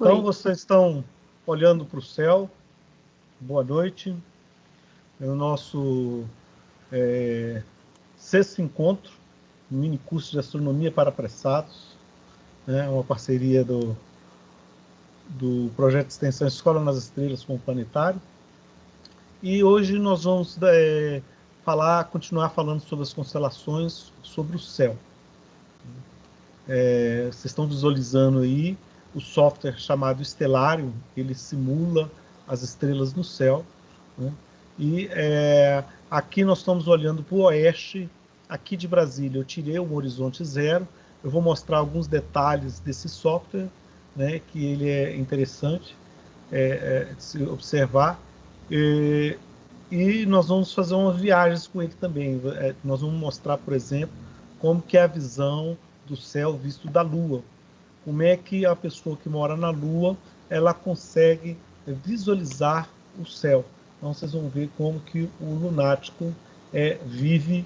Então, Oi. vocês estão olhando para o céu. Boa noite. É o nosso sexto encontro, um mini curso de astronomia para apressados, né? Uma parceria do projeto de extensão Escola nas Estrelas com o Planetário. E hoje nós vamos continuar falando sobre as constelações, sobre o céu. Vocês estão visualizando aí o software chamado Stellarium, ele simula as estrelas no céu, né? E aqui nós estamos olhando para o oeste, aqui de Brasília. Eu tirei um horizonte zero. Eu vou mostrar alguns detalhes desse software, né, que ele é interessante de se observar. E nós vamos fazer umas viagens com ele também. Nós vamos mostrar, por exemplo, como que é a visão do céu visto da Lua. Como é que a pessoa que mora na Lua, ela consegue visualizar o céu. Então vocês vão ver como que o lunático vive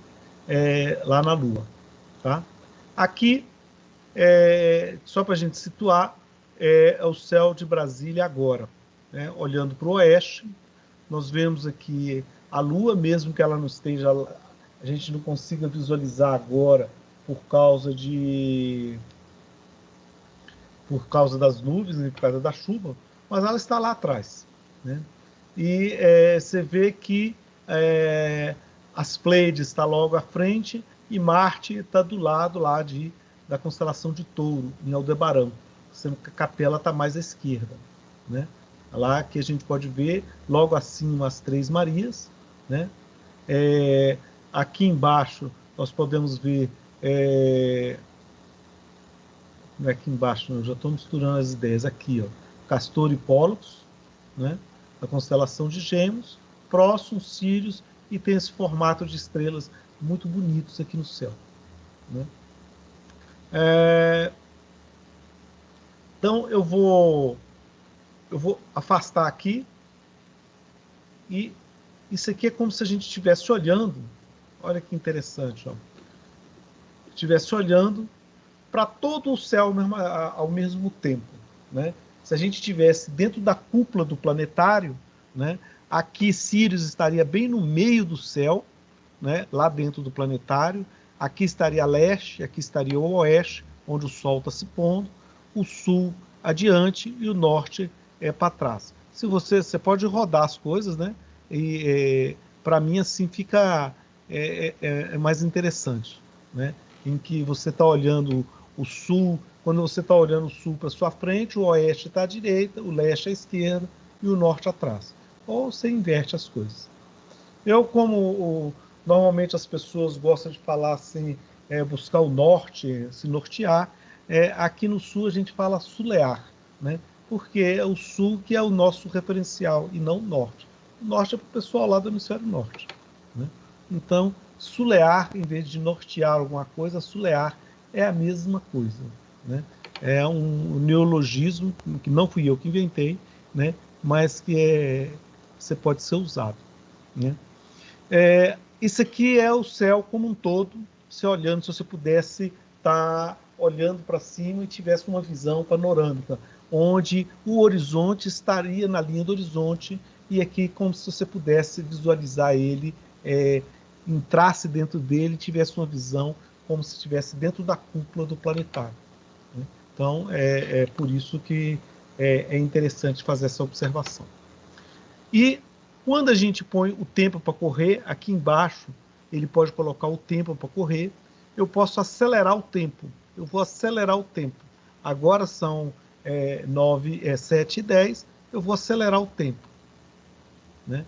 lá na Lua. Tá? Aqui, só para a gente situar, é o céu de Brasília agora. Né? Olhando para o oeste, nós vemos aqui a Lua, mesmo que ela não esteja, a gente não consiga visualizar agora por causa das nuvens, por causa da chuva, mas ela está lá atrás, né? E você vê que as Pleiades está logo à frente e Marte está do lado lá da constelação de Touro, em Aldebarão, sendo que a Capela está mais à esquerda, né? Lá que a gente pode ver logo acima as Três Marias, né? Aqui embaixo nós podemos ver aqui embaixo, eu já estou misturando as ideias aqui, ó, Castor e Pólux, né? A constelação de Gêmeos, Próximo, Sírios, e tem esse formato de estrelas muito bonitos aqui no céu, né? Então eu vou afastar aqui, e isso aqui é como se a gente estivesse olhando, olha que interessante, ó, estivesse olhando para todo o céu ao mesmo tempo, né? Se a gente estivesse dentro da cúpula do planetário, né, aqui Sirius estaria bem no meio do céu, né, lá dentro do planetário. Aqui estaria a leste, aqui estaria o oeste, onde o Sol está se pondo, o sul adiante e o norte para trás. Se você pode rodar as coisas, né? E para mim assim fica mais interessante, né? Em que você está olhando o sul, quando você está olhando o sul para sua frente, o oeste está à direita, o leste à esquerda e o norte atrás. Ou você inverte as coisas. Eu, normalmente as pessoas gostam de falar assim, buscar o norte, se nortear, aqui no sul a gente fala sulear, né? Porque é o sul que é o nosso referencial e não o norte. O norte é para o pessoal lá do hemisfério norte, né? Então, sulear, em vez de nortear alguma coisa, sulear é a mesma coisa, né? É um neologismo que não fui eu que inventei, né? Mas que você pode ser usado, né? Isso aqui é o céu como um todo, se olhando, se você pudesse estar olhando para cima e tivesse uma visão panorâmica, onde o horizonte estaria na linha do horizonte, e aqui como se você pudesse visualizar ele, entrasse dentro dele e tivesse uma visão como se estivesse dentro da cúpula do planetário, né? Então, é por isso que é interessante fazer essa observação. E quando a gente põe o tempo para correr, aqui embaixo, ele pode colocar o tempo para correr. Eu posso acelerar o tempo. Eu vou acelerar o tempo. Agora são 7h10, eu vou acelerar o tempo, né?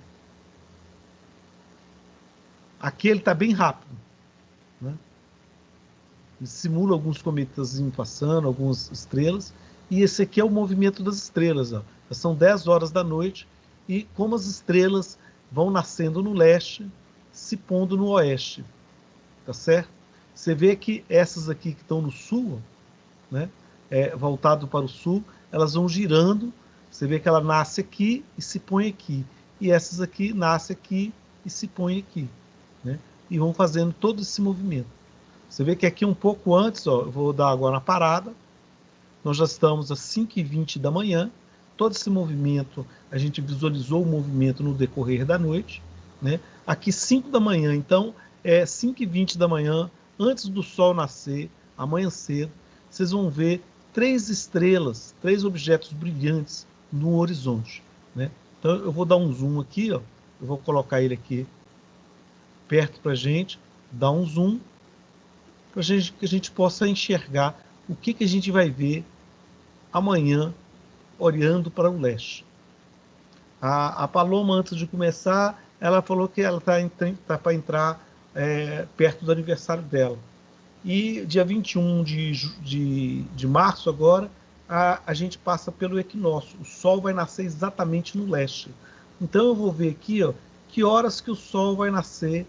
Aqui ele está bem rápido, né? Ele simula alguns cometas passando, algumas estrelas. E esse aqui é o movimento das estrelas, ó. São 10 horas da noite, e como as estrelas vão nascendo no leste, se pondo no oeste, tá certo? Você vê que essas aqui que estão no sul, né, voltado para o sul, elas vão girando. Você vê que ela nasce aqui e se põe aqui, e essas aqui nascem aqui e se põem aqui, né? E vão fazendo todo esse movimento. Você vê que aqui um pouco antes, ó, eu vou dar agora uma parada, Nós já estamos às 5h20 da manhã. Todo esse movimento, a gente visualizou o movimento no decorrer da noite, né? Aqui 5 da manhã, então é 5h20 da manhã, antes do sol nascer, amanhã cedo, vocês vão ver 3 estrelas, 3 objetos brilhantes no horizonte, né? Então eu vou dar um zoom aqui, ó. Eu vou colocar ele aqui perto para a gente, dar um zoom, para que a gente possa enxergar o que a gente vai ver amanhã, olhando para o leste. A Paloma, antes de começar, ela falou que ela tá para entrar perto do aniversário dela. E dia 21 de março agora, a gente passa pelo equinócio. O Sol vai nascer exatamente no leste. Então eu vou ver aqui, ó, que horas que o Sol vai nascer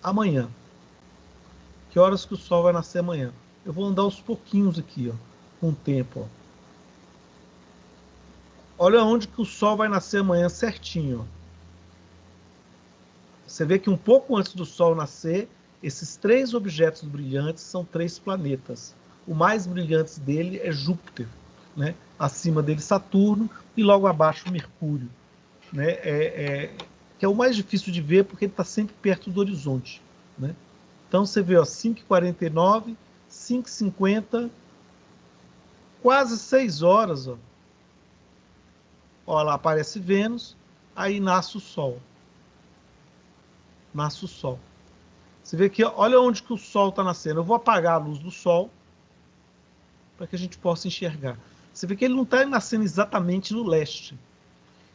amanhã. Que horas que o Sol vai nascer amanhã. Eu vou andar aos pouquinhos aqui, ó, com o tempo, ó. Olha onde que o Sol vai nascer amanhã certinho, ó. Você vê que um pouco antes do Sol nascer, esses 3 objetos brilhantes são 3 planetas. O mais brilhante dele é Júpiter, né? Acima dele Saturno e logo abaixo Mercúrio, né? Que é o mais difícil de ver porque ele está sempre perto do horizonte, né? Então você vê, ó, 5h49, 5h50, quase 6 horas, ó. Ó, lá aparece Vênus, aí nasce o Sol. Nasce o Sol. Você vê que, olha onde que o Sol está nascendo. Eu vou apagar a luz do Sol para que a gente possa enxergar. Você vê que ele não está nascendo exatamente no leste.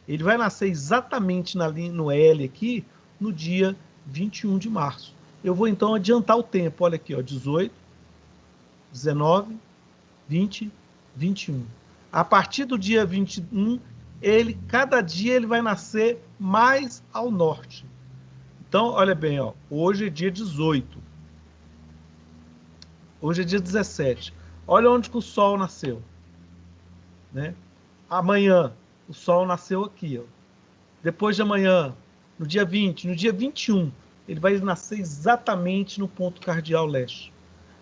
Ele vai nascer exatamente no L aqui, no dia 21 de março. Eu vou então adiantar o tempo. Olha aqui, ó, 18, 19, 20, 21. A partir do dia 21, cada dia ele vai nascer mais ao norte. Então, olha bem, ó, hoje é dia 18. Hoje é dia 17. Olha onde que o Sol nasceu, né? Amanhã, o Sol nasceu aqui, ó. Depois de amanhã, no dia 20, no dia 21, ele vai nascer exatamente no ponto cardial leste.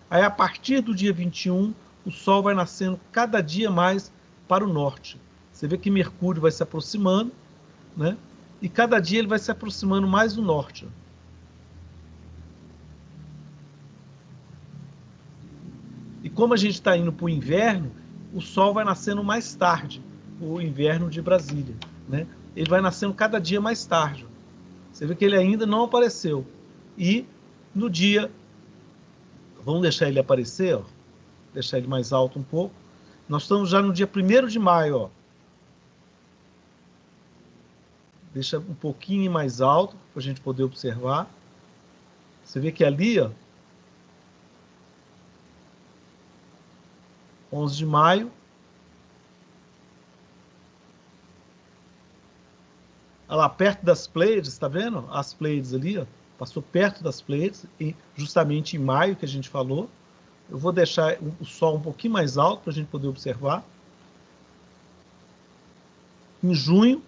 Aí, a partir do dia 21, o Sol vai nascendo cada dia mais para o norte. Você vê que Mercúrio vai se aproximando, né? E cada dia ele vai se aproximando mais do norte. E como a gente está indo para o inverno, o Sol vai nascendo mais tarde, o inverno de Brasília, né? Ele vai nascendo cada dia mais tarde. Você vê que ele ainda não apareceu. E no dia... Vamos deixar ele aparecer, ó. Deixar ele mais alto um pouco. Nós estamos já no dia 1º de maio, ó. Deixa um pouquinho mais alto para a gente poder observar. Você vê que ali, ó, 11 de maio, olha lá, perto das Pleiades, está vendo? As Pleiades ali, ó, passou perto das Pleiades, justamente em maio que a gente falou. Eu vou deixar o Sol um pouquinho mais alto para a gente poder observar. Em junho,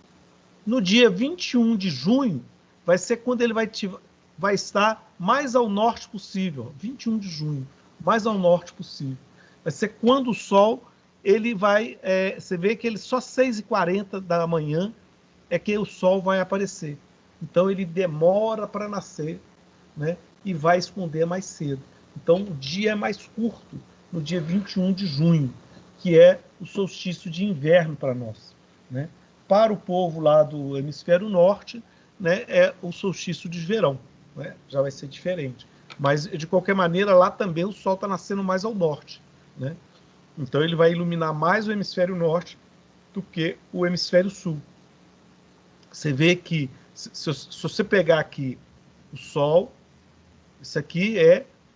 no dia 21 de junho, vai ser quando ele vai estar mais ao norte possível. 21 de junho, mais ao norte possível. Vai ser quando o Sol, ele vai... você vê que ele só 6h40 da manhã é que o Sol vai aparecer. Então ele demora para nascer, né? E vai esconder mais cedo. Então o dia é mais curto no dia 21 de junho, que é o solstício de inverno para nós, né? Para o povo lá do hemisfério norte, né, é o solstício de verão, né? Já vai ser diferente. Mas de qualquer maneira lá também o Sol está nascendo mais ao norte, né? Então ele vai iluminar mais o hemisfério norte do que o hemisfério sul. Você vê que, se você pegar aqui o Sol, isso aqui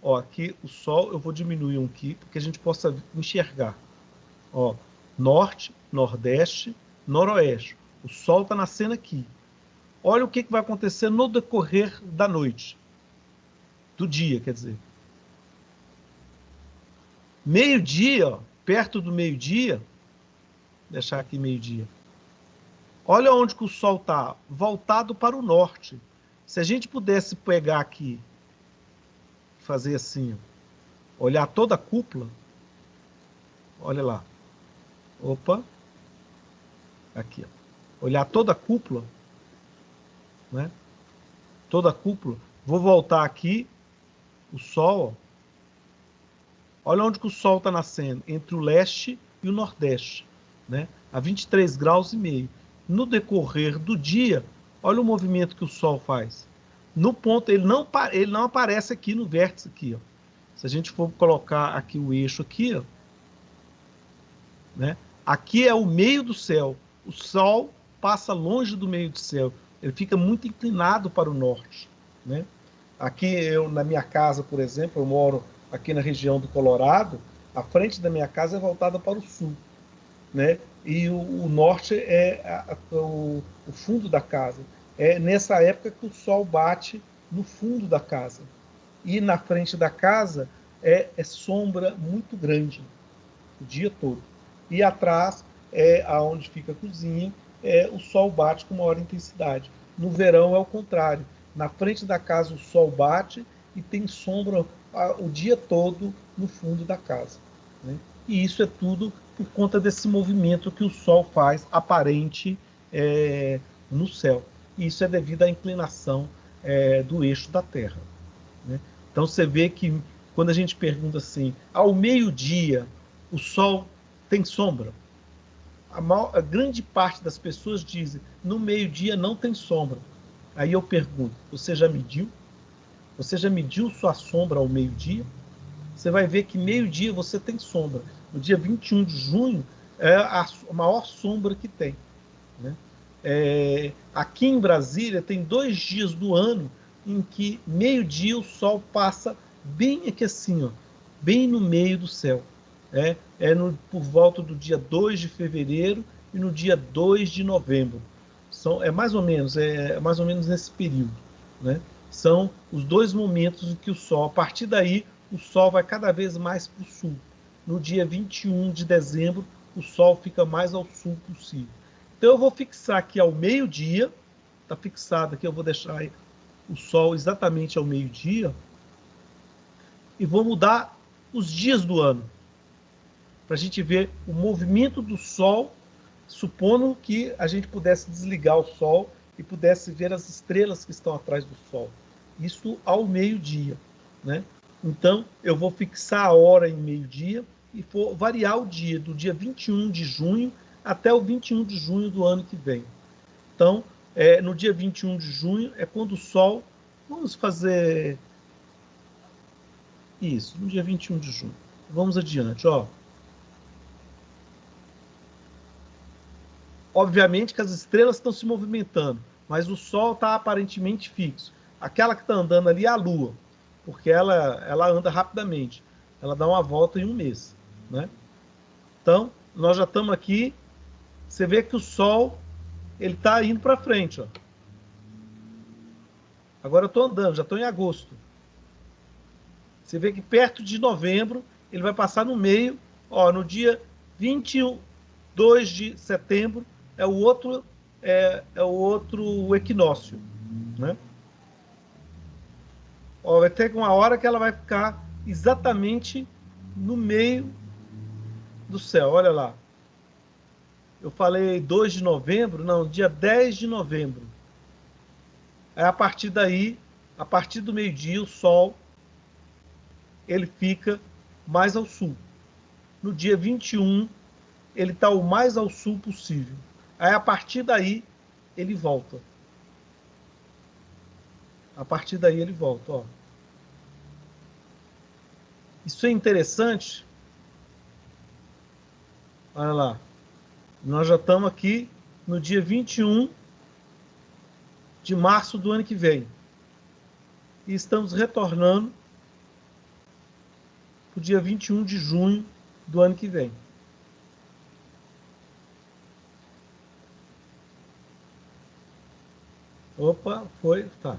ó, aqui o Sol, eu vou diminuir um aqui, para que a gente possa enxergar. Ó, norte, nordeste, noroeste. O Sol está nascendo aqui. Olha o que vai acontecer no decorrer da noite. Do dia, quer dizer. Meio-dia, ó, perto do meio-dia, deixar aqui meio-dia. Olha onde que o Sol está, voltado para o norte. Se a gente pudesse pegar aqui, fazer assim, ó, olhar toda a cúpula, olha lá. Opa. Aqui, ó. Olhar toda a cúpula, né? Toda a cúpula. Vou voltar aqui, o Sol, ó. Olha onde que o Sol está nascendo, entre o leste e o nordeste, né? A 23 graus e meio. No decorrer do dia, olha o movimento que o Sol faz. No ponto, ele não aparece aqui no vértice aqui, ó. Se a gente for colocar aqui o eixo aqui, ó, né? Aqui é o meio do céu. O Sol passa longe do meio do céu. Ele fica muito inclinado para o norte, né? Aqui eu, na minha casa, por exemplo, eu moro aqui na região do Colorado. A frente da minha casa é voltada para o sul, né? E o norte é o fundo da casa. É nessa época que o sol bate no fundo da casa. E na frente da casa é sombra muito grande o dia todo. E atrás é aonde fica a cozinha, o sol bate com maior intensidade. No verão é o contrário. Na frente da casa o sol bate e tem sombra o dia todo no fundo da casa, né? E isso é tudo por conta desse movimento que o Sol faz aparente no céu. E isso é devido à inclinação do eixo da Terra, né? Então você vê que quando a gente pergunta assim, ao meio-dia o Sol tem sombra? A grande parte das pessoas dizem, no meio-dia não tem sombra. Aí eu pergunto, você já mediu? Você já mediu sua sombra ao meio-dia? Você vai ver que meio-dia você tem sombra. No dia 21 de junho é a maior sombra que tem, né? Aqui em Brasília tem 2 dias do ano em que meio-dia o sol passa bem aqui assim, ó, bem no meio do céu. Por volta do dia 2 de fevereiro e no dia 2 de novembro. É mais ou menos nesse período, né? São os 2 momentos em que o sol, a partir daí, o sol vai cada vez mais para o sul. No dia 21 de dezembro, o sol fica mais ao sul possível. Então eu vou fixar aqui ao meio-dia, está fixado aqui, eu vou deixar aí o sol exatamente ao meio-dia, e vou mudar os dias do ano, para a gente ver o movimento do sol, supondo que a gente pudesse desligar o sol e pudesse ver as estrelas que estão atrás do sol. Isso ao meio-dia, né? Então, eu vou fixar a hora em meio-dia e vou variar o dia, do dia 21 de junho até o 21 de junho do ano que vem. Então, no dia 21 de junho é quando o Sol... Vamos fazer isso, no dia 21 de junho. Vamos adiante, ó. Obviamente que as estrelas estão se movimentando, mas o Sol está aparentemente fixo. Aquela que está andando ali é a Lua, porque ela anda rapidamente. Ela dá uma volta em um mês, né? Então, nós já estamos aqui. Você vê que o Sol ele está indo para frente, ó. Agora eu estou andando, já estou em agosto. Você vê que perto de novembro ele vai passar no meio. Ó, no dia 22 de setembro é o outro equinócio, né? Ó, vai ter uma hora que ela vai ficar exatamente no meio do céu. Olha lá. Eu falei 2 de novembro, não, dia 10 de novembro. A partir daí, a partir do meio-dia, o Sol ele fica mais ao sul. No dia 21, ele está o mais ao sul possível. Aí, a partir daí, ele volta. A partir daí, ele volta. Ó. Isso é interessante. Olha lá. Nós já estamos aqui no dia 21 de março do ano que vem. E estamos retornando para o dia 21 de junho do ano que vem. Opa, foi, tá.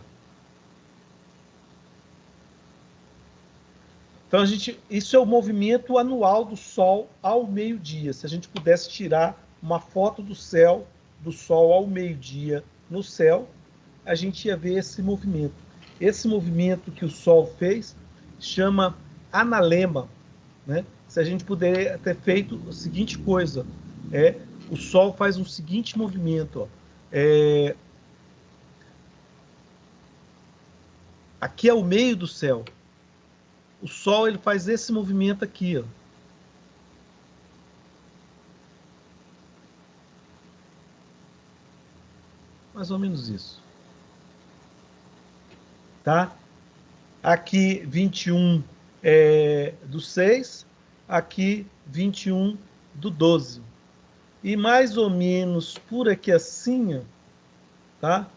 Então isso é o movimento anual do Sol ao meio-dia. Se a gente pudesse tirar uma foto do céu, do Sol ao meio-dia no céu, a gente ia ver esse movimento. Esse movimento que o Sol fez chama analema. né? Se a gente puder ter feito a seguinte coisa, o Sol faz um seguinte movimento, ó, aqui é o meio do céu. O Sol ele faz esse movimento aqui, ó. Mais ou menos isso. Tá? Aqui 21 do 6, aqui 21 do 12. E mais ou menos por aqui assim, ó, tá?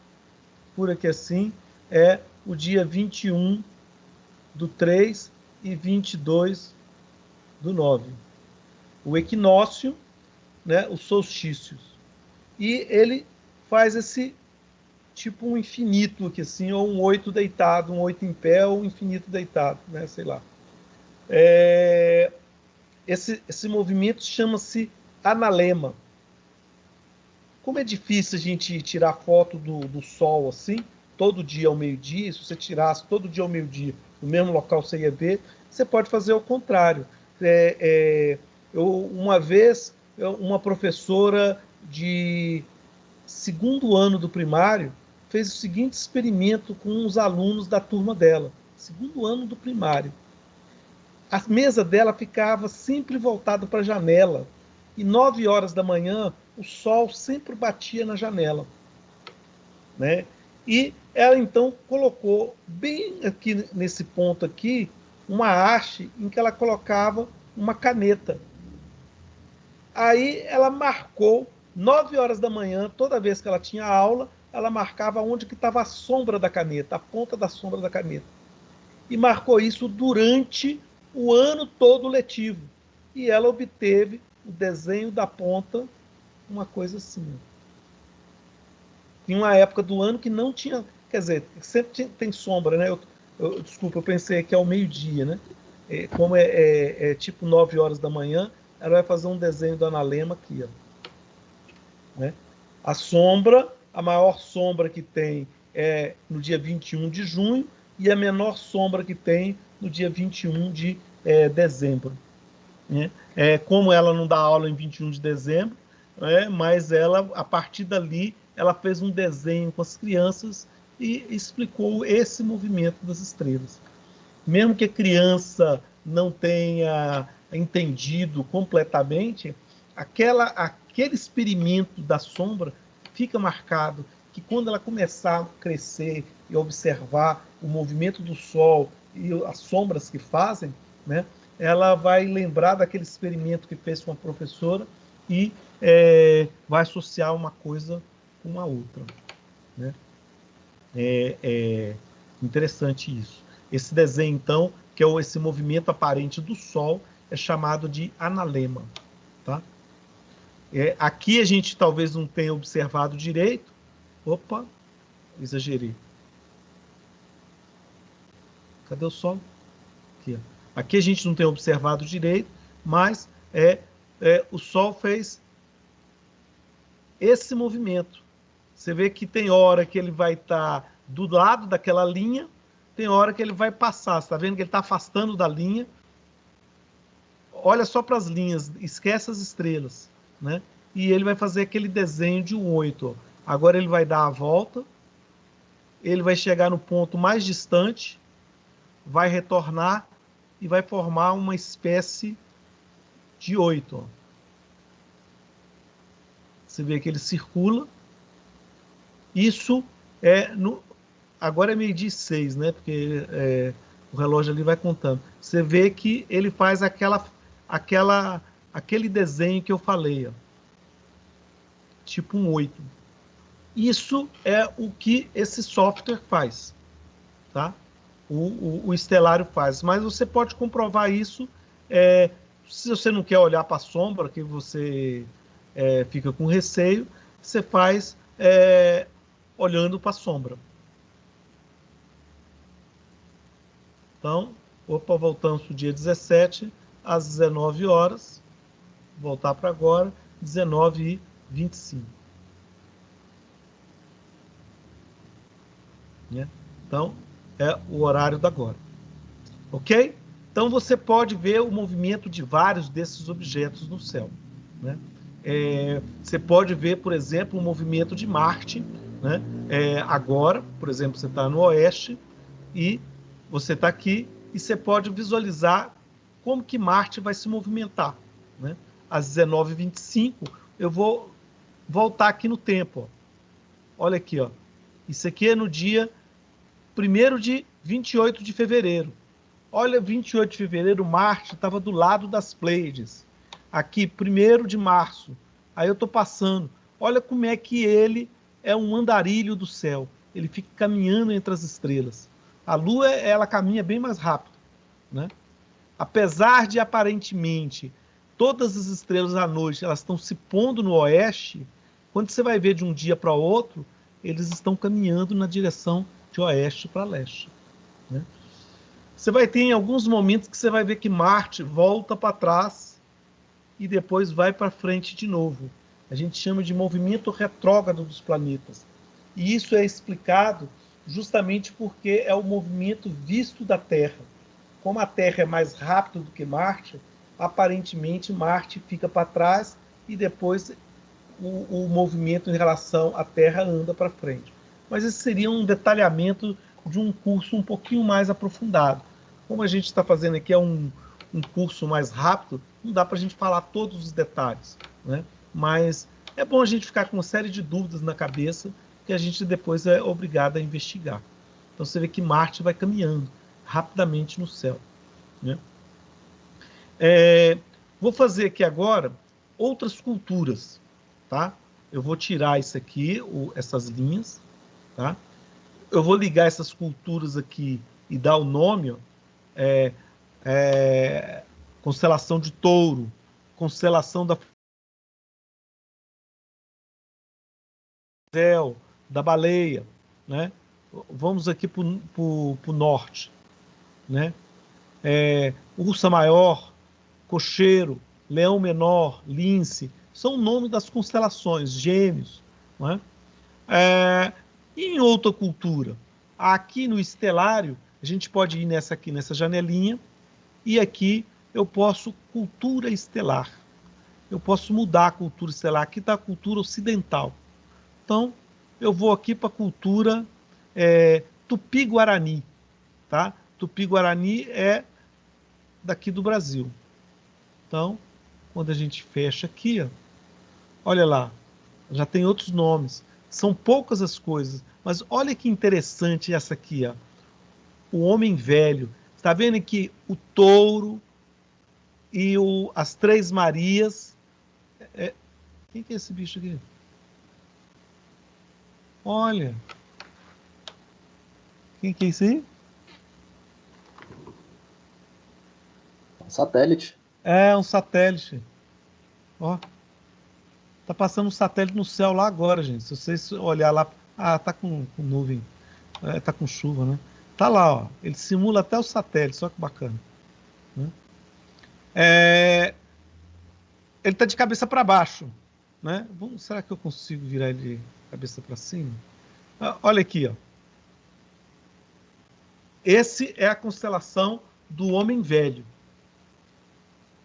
Por aqui assim é o dia 21 do 3 e 22 do 9. O equinócio, né, os solstícios. E ele faz esse tipo um infinito aqui assim, ou um 8 deitado, um 8 em pé, ou um infinito deitado, né, sei lá. Esse movimento chama-se analema. Como é difícil a gente tirar foto do Sol assim, todo dia ao meio-dia, se você tirasse todo dia ao meio-dia, no mesmo local você ia ver, você pode fazer o contrário. Uma vez, uma professora de segundo ano do primário fez o seguinte experimento com os alunos da turma dela, segundo ano do primário. A mesa dela ficava sempre voltada para a janela. E 9 horas da manhã, o sol sempre batia na janela. Né? E ela então colocou bem aqui nesse ponto aqui uma haste em que ela colocava uma caneta. Aí ela marcou 9 horas da manhã, toda vez que ela tinha aula, ela marcava onde que estava a sombra da caneta, a ponta da sombra da caneta. E marcou isso durante o ano todo letivo. E ela obteve o desenho da ponta, uma coisa assim. Em uma época do ano que não tinha, quer dizer, sempre tem sombra, né? Desculpa, eu pensei que é ao meio-dia, né? Como é tipo 9 horas da manhã, ela vai fazer um desenho do analema aqui, ó, né? A sombra, a maior sombra que tem é no dia 21 de junho e a menor sombra que tem no dia 21 de dezembro. Né? Como ela não dá aula em 21 de dezembro, mas ela, a partir dali, ela fez um desenho com as crianças e explicou esse movimento das estrelas. Mesmo que a criança não tenha entendido completamente, aquele experimento da sombra fica marcado, que quando ela começar a crescer e observar o movimento do Sol e as sombras que fazem, né, ela vai lembrar daquele experimento que fez com a professora e vai associar uma coisa com a outra. Né? É interessante isso. Esse desenho, então, que é esse movimento aparente do Sol, é chamado de analema. Tá? Aqui a gente talvez não tenha observado direito. Opa, exagerei. Cadê o Sol? Aqui, ó. Aqui a gente não tem observado direito, mas o Sol fez esse movimento. Você vê que tem hora que ele vai estar do lado daquela linha, tem hora que ele vai passar. Você está vendo que ele está afastando da linha. Olha só para as linhas, esquece as estrelas. Né? E ele vai fazer aquele desenho de um 8. Ó. Agora ele vai dar a volta, ele vai chegar no ponto mais distante, vai retornar e vai formar uma espécie de 8. Ó. Você vê que ele circula. Isso agora é meio-dia e 6, né? Porque o relógio ali vai contando. Você vê que ele faz aquele desenho que eu falei, ó, tipo um 8. Isso é o que esse software faz, tá? O Stellarium faz. Mas você pode comprovar isso se você não quer olhar para a sombra, que você fica com receio, você faz olhando para a sombra. Então, voltamos para o dia 17, às 19 horas. Voltar para agora, 19h25. Né? Então, é o horário da agora. Ok? Então, você pode ver o movimento de vários desses objetos no céu, né? Você pode ver, por exemplo, o movimento de Marte, né? Agora, por exemplo, você está no oeste e você está aqui e você pode visualizar como que Marte vai se movimentar, né? Às 19h25, eu vou voltar aqui no tempo. Ó. Olha aqui, ó. Isso aqui é no dia 1º de 28 de fevereiro. Olha, 28 de fevereiro, Marte estava do lado das Pleiades. Aqui, 1º de março. Aí eu estou passando. Olha como é que ele é um andarilho do céu. Ele fica caminhando entre as estrelas. A Lua, ela caminha bem mais rápido, né? Apesar de, aparentemente, todas as estrelas à noite elas estão se pondo no oeste, quando você vai ver de um dia para o outro, eles estão caminhando na direção de oeste para leste, né? Você vai ter em alguns momentos que você vai ver que Marte volta para trás e depois vai para frente de novo. A gente chama de movimento retrógrado dos planetas. E isso é explicado justamente porque é o movimento visto da Terra. Como a Terra é mais rápida do que Marte, aparentemente Marte fica para trás e depois o movimento em relação à Terra anda para frente. Mas esse seria um detalhamento de um curso um pouquinho mais aprofundado. Como a gente está fazendo aqui um curso mais rápido, não dá para a gente falar todos os detalhes, né? Mas é bom a gente ficar com uma série de dúvidas na cabeça que a gente depois é obrigado a investigar. Então você vê que Marte vai caminhando rapidamente no céu, né? Vou fazer aqui agora outras culturas, tá? Eu vou tirar isso aqui, essas linhas, tá? Eu vou ligar essas culturas aqui e dar o nome, ó, constelação de Touro, constelação da Baleia, né? Vamos aqui para o norte, né? Ursa Maior, Cocheiro, Leão Menor, Lince, são o nome das constelações, Gêmeos, né? E em outra cultura, aqui no estelário, a gente pode ir nessa janelinha, e aqui eu posso cultura estelar. Eu posso mudar a cultura estelar. Aqui está a cultura ocidental. Então, eu vou aqui para a cultura Tupi-Guarani. Tá? Tupi-Guarani é daqui do Brasil. Então, quando a gente fecha aqui, ó, olha lá, já tem outros nomes. São poucas as coisas, mas olha que interessante essa aqui, ó. O homem velho. Está vendo que o touro e as Três Marias. Quem que é esse bicho aqui? Olha. Quem que é isso aí? Um satélite. É um satélite. Ó. Tá passando um satélite no céu lá agora, gente. Se vocês olhar lá. Ah, tá com nuvem. Tá com chuva, né? Tá lá, ó. Ele simula até o satélite, só que bacana, né? Ele tá de cabeça para baixo, né? Será que eu consigo virar ele de cabeça para cima? Olha aqui, ó. Esse é a constelação do Homem Velho.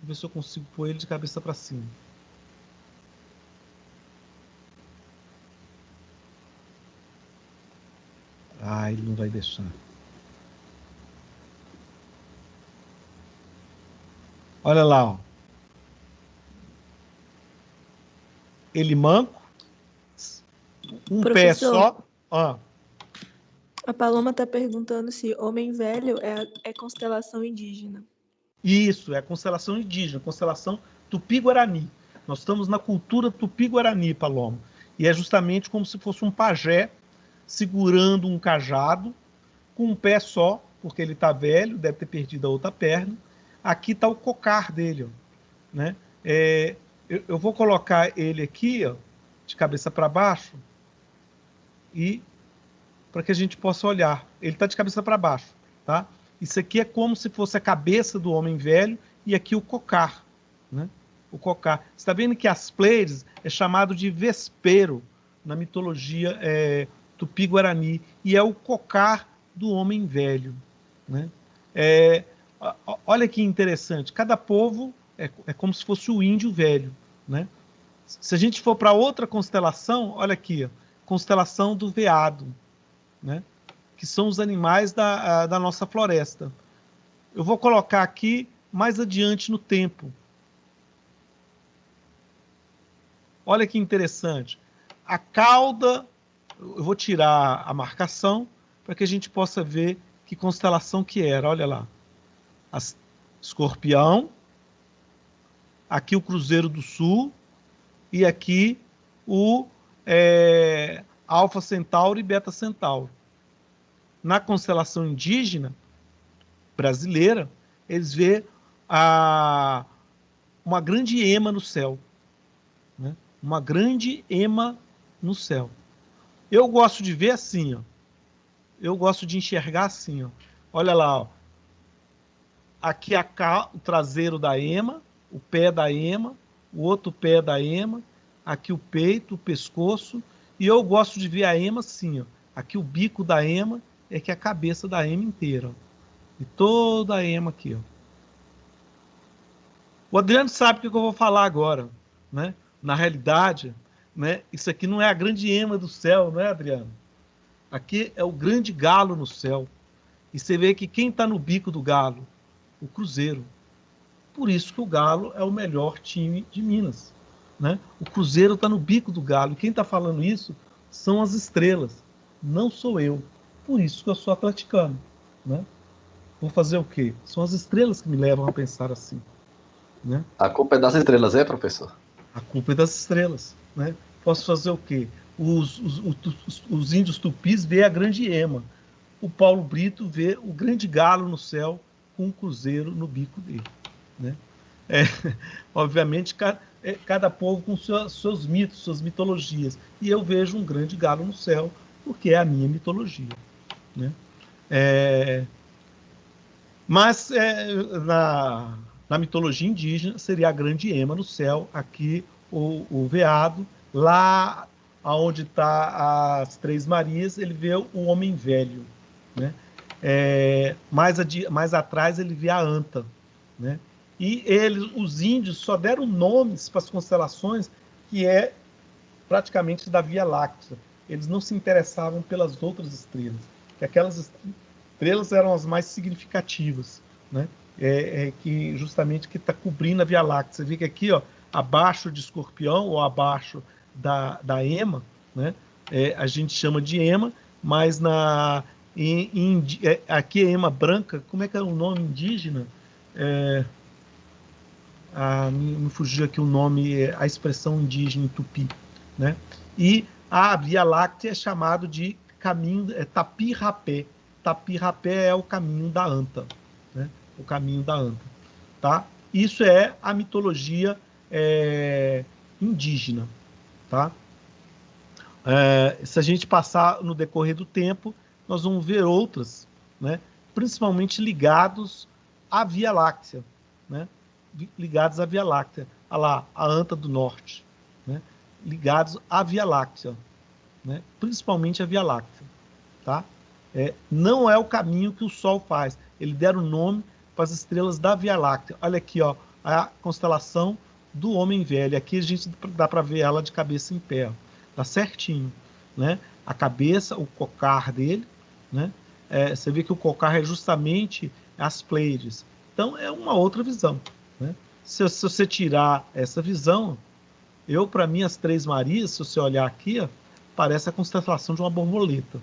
Vou ver se eu consigo pôr ele de cabeça para cima. Ah, ele não vai deixar. Olha lá, ó. Ele manco, um pé Professor, só. a Paloma está perguntando se Homem Velho é constelação indígena. Isso, é a constelação indígena, constelação Tupi-Guarani. Nós estamos na cultura Tupi-Guarani, Paloma. E é justamente como se fosse um pajé segurando um cajado com um pé só, porque ele está velho, deve ter perdido a outra perna. Aqui está o cocar dele, ó, né? Eu vou colocar ele aqui, ó, de cabeça para baixo, e para que a gente possa olhar. Ele está de cabeça para baixo, tá? Isso aqui é como se fosse a cabeça do homem velho e aqui o cocar, né? O cocar. Você está vendo que as Pleiades é chamado de Vespero na mitologia Tupi-Guarani e é o cocar do homem velho, né? Olha que interessante. Cada povo é como se fosse o índio velho, né? Se a gente for para outra constelação, olha aqui, ó, constelação do veado, né? Que são os animais da nossa floresta. Eu vou colocar aqui mais adiante no tempo. Olha que interessante. A cauda, eu vou tirar a marcação para que a gente possa ver que constelação que era. Olha lá. Escorpião, aqui o Cruzeiro do Sul e aqui o Alfa Centauro e Beta Centauro. Na constelação indígena brasileira, eles vê uma grande ema no céu, né? Uma grande ema no céu. Eu gosto de ver assim, ó. Eu gosto de enxergar assim, ó. Olha lá, ó. Aqui o traseiro da ema, o pé da ema, o outro pé da ema, aqui o peito, o pescoço, e eu gosto de ver a ema assim, ó. Aqui o bico da ema é que é a cabeça da ema inteira, ó. E toda a ema aqui, ó. O Adriano sabe o que eu vou falar agora, né? Na realidade, né, isso aqui não é a grande ema do céu, não é, Adriano? Aqui é o grande galo no céu. E você vê que quem está no bico do galo? O Cruzeiro. Por isso que o Galo é o melhor time de Minas, né? O Cruzeiro está no bico do Galo. E quem está falando isso são as estrelas. Não sou eu. Por isso que eu sou atleticano, né? Vou fazer o quê? São as estrelas que me levam a pensar assim, né? A culpa é das estrelas, é, professor? A culpa é das estrelas, né? Posso fazer o quê? Os índios tupis vê a grande ema. O Paulo Brito vê o grande galo no céu com o cruzeiro no bico dele, né? Obviamente, cada povo com seus mitos, suas mitologias. E eu vejo um grande galo no céu, porque é a minha mitologia, né? Mas na mitologia indígena seria a grande ema no céu, aqui o veado, lá onde está as Três Marias, ele vê o homem velho, né? Mais atrás ele vê a anta, né? E os índios só deram nomes para as constelações que é praticamente da Via Láctea. Eles não se interessavam pelas outras estrelas, que aquelas estrelas eram as mais significativas, né? Que justamente que está cobrindo a Via Láctea. Você vê que aqui, ó, abaixo de Escorpião ou abaixo da ema, né? A gente chama de ema, mas aqui é ema branca. Como é que é o nome indígena? Me fugiu aqui o nome, a expressão indígena em tupi, né? E a Via Láctea é chamado de caminho, Tapirapé. Tapirapé é o caminho da anta, né? O caminho da anta, tá? Isso é a mitologia indígena, tá? Se a gente passar no decorrer do tempo, nós vamos ver outras, né? Principalmente ligados à Via Láctea, né? Ligados à Via Láctea. Olha lá, a anta do norte, né? Ligados à Via Láctea, né? Principalmente a Via Láctea, tá? Não é o caminho que o Sol faz. Ele deram o nome para as estrelas da Via Láctea. Olha aqui, ó, a constelação do Homem Velho. Aqui a gente dá para ver ela de cabeça em pé, ó. Tá certinho, né? A cabeça, o cocar dele, né? Você vê que o cocar é justamente as Pleiades. Então é uma outra visão, né? Se você tirar essa visão, para mim, as Três Marias, se você olhar aqui, ó, parece a constelação de uma borboleta.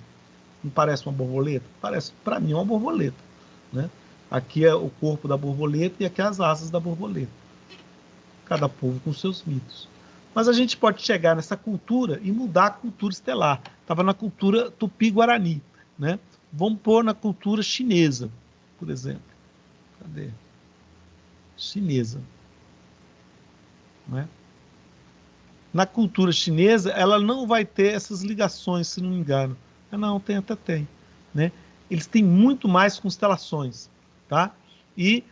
Não parece uma borboleta? Parece, para mim, uma borboleta, né? Aqui é o corpo da borboleta e aqui as asas da borboleta. Cada povo com seus mitos. Mas a gente pode chegar nessa cultura e mudar a cultura estelar. Estava na cultura tupi-guarani, né? Vamos pôr na cultura chinesa, por exemplo. Cadê? Chinesa, né? Na cultura chinesa, ela não vai ter essas ligações, se não me engano. Não, tem, né? Eles têm muito mais constelações, tá? E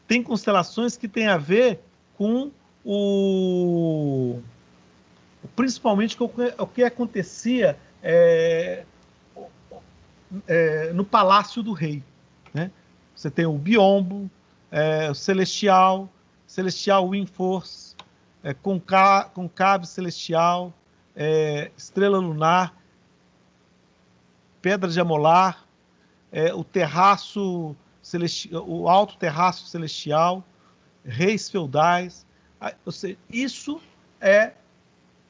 tem constelações que têm a ver com principalmente com o que acontecia no Palácio do Rei, né? Você tem o Biombo, o Celestial, Celestial Wind Force, Concave Celestial, Estrela Lunar, Pedra de Amolar, o Terraço Celestial, o Alto Terraço Celestial, Reis Feudais. Ou seja, isso é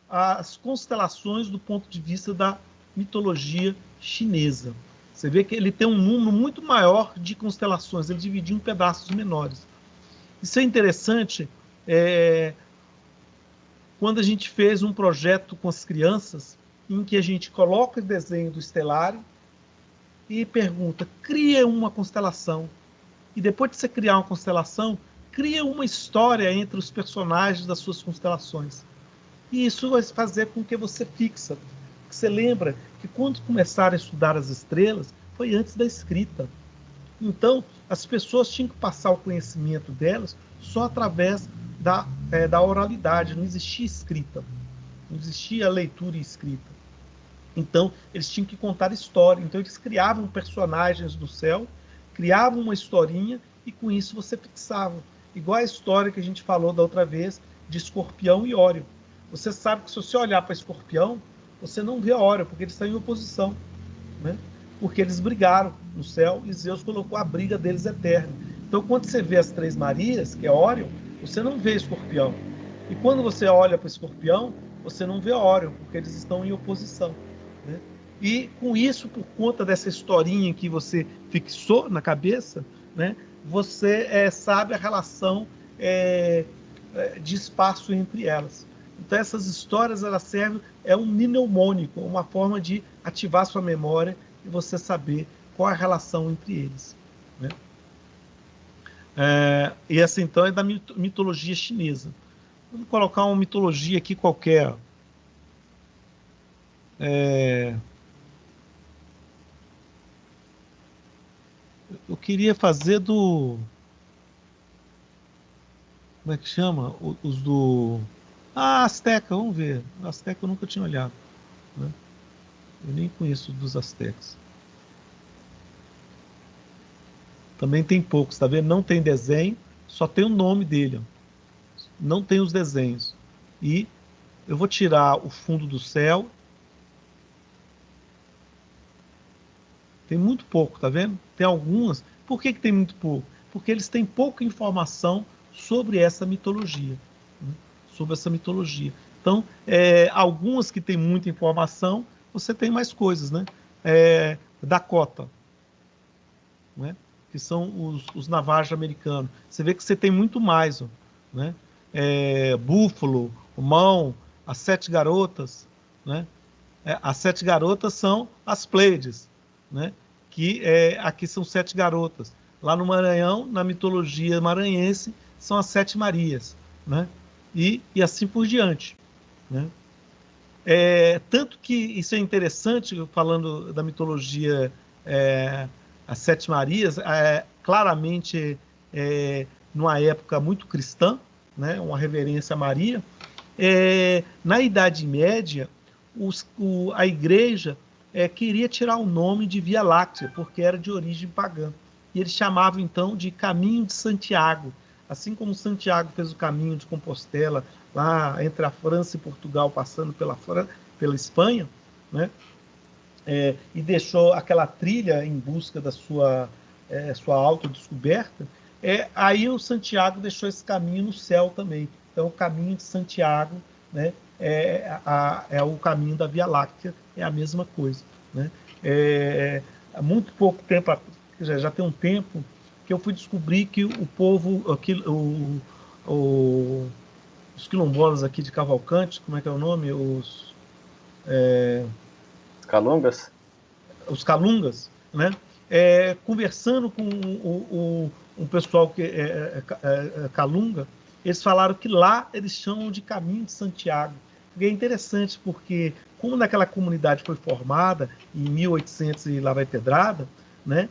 as constelações do ponto de vista da mitologia chinesa. Você vê que ele tem um número muito maior de constelações, ele dividiu em pedaços menores. Isso é interessante quando a gente fez um projeto com as crianças, em que a gente coloca o desenho do estelário e pergunta, cria uma constelação. E depois de você criar uma constelação, cria uma história entre os personagens das suas constelações. E isso vai fazer com que você fixa. Você lembra que quando começaram a estudar as estrelas, foi antes da escrita. Então, as pessoas tinham que passar o conhecimento delas só através da oralidade. Não existia escrita. Não existia leitura e escrita. Então, eles tinham que contar história. Então, eles criavam personagens do céu, criavam uma historinha e com isso você fixava. Igual a história que a gente falou da outra vez de Escorpião e Órion. Você sabe que se você olhar para Escorpião, você não vê Órion, porque eles estão em oposição, né? Porque eles brigaram no céu e Zeus colocou a briga deles eterna. Então, quando você vê as Três Marias, que é Órion, você não vê Escorpião. E quando você olha para Escorpião, você não vê Órion, porque eles estão em oposição, né? E com isso, por conta dessa historinha que você fixou na cabeça, né, você sabe a relação de espaço entre elas. Então essas histórias elas servem, um mnemônico, uma forma de ativar sua memória e você saber qual é a relação entre eles, né? E essa então é da mitologia chinesa. Vamos colocar uma mitologia aqui qualquer. Eu queria fazer do... Como é que chama? Os do... Azteca, vamos ver. Azteca eu nunca tinha olhado, né? Eu nem conheço dos astecas. Também tem poucos, tá vendo? Não tem desenho, só tem o nome dele. Não tem os desenhos. E eu vou tirar o fundo do céu. Tem muito pouco, tá vendo? Tem algumas. Por que tem muito pouco? Porque eles têm pouca informação sobre essa mitologia, né? Sobre essa mitologia. Então, algumas que têm muita informação, você tem mais coisas, né? Dakota, né? Que são os Navajo americanos. Você vê que você tem muito mais, ó, né? Búfalo, o Mão, as Sete Garotas, né? As Sete Garotas são as Pleiades, né? Que aqui são 7 garotas. Lá no Maranhão, na mitologia maranhense, são as 7 Marias, né? E assim por diante, né? Tanto que isso é interessante, falando da mitologia, as 7 Marias, claramente numa época muito cristã, né? Uma reverência a Maria. Na Idade Média, a igreja queria tirar o nome de Via Láctea, porque era de origem pagã. E eles chamavam, então, de Caminho de Santiago. Assim como Santiago fez o caminho de Compostela, lá entre a França e Portugal, passando pela Espanha, né? E deixou aquela trilha em busca da sua autodescoberta, aí o Santiago deixou esse caminho no céu também. Então, o caminho de Santiago, né, é o caminho da Via Láctea, é a mesma coisa, né? Há muito pouco tempo, já tem um tempo, que eu fui descobrir que o povo, os quilombolas aqui de Cavalcante, como é que é o nome? Calungas? Os Calungas, né? Conversando com um pessoal que é Calunga, eles falaram que lá eles chamam de Caminho de Santiago. E é interessante porque, como naquela comunidade foi formada em 1800 e lá vai pedrada, né?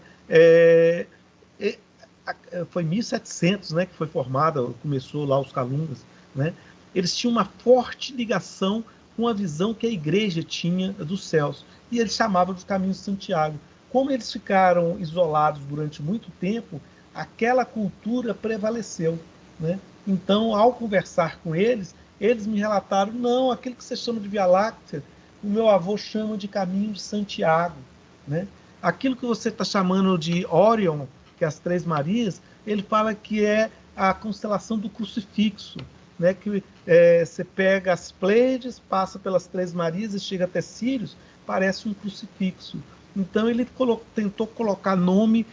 Foi 1700, né, que foi formada, começou lá os Calungas, né? Eles tinham uma forte ligação com a visão que a igreja tinha dos céus, e eles chamavam de Caminho de Santiago. Como eles ficaram isolados durante muito tempo, aquela cultura prevaleceu, né? Então, ao conversar com eles, eles me relataram, não, aquilo que você chama de Via Láctea, o meu avô chama de Caminho de Santiago, né? Aquilo que você está chamando de Órion, que é as Três Marias, ele fala que é a constelação do crucifixo, né? Que você pega as Pleiades, passa pelas Três Marias e chega até Sírios, parece um crucifixo. Então ele tentou colocar nome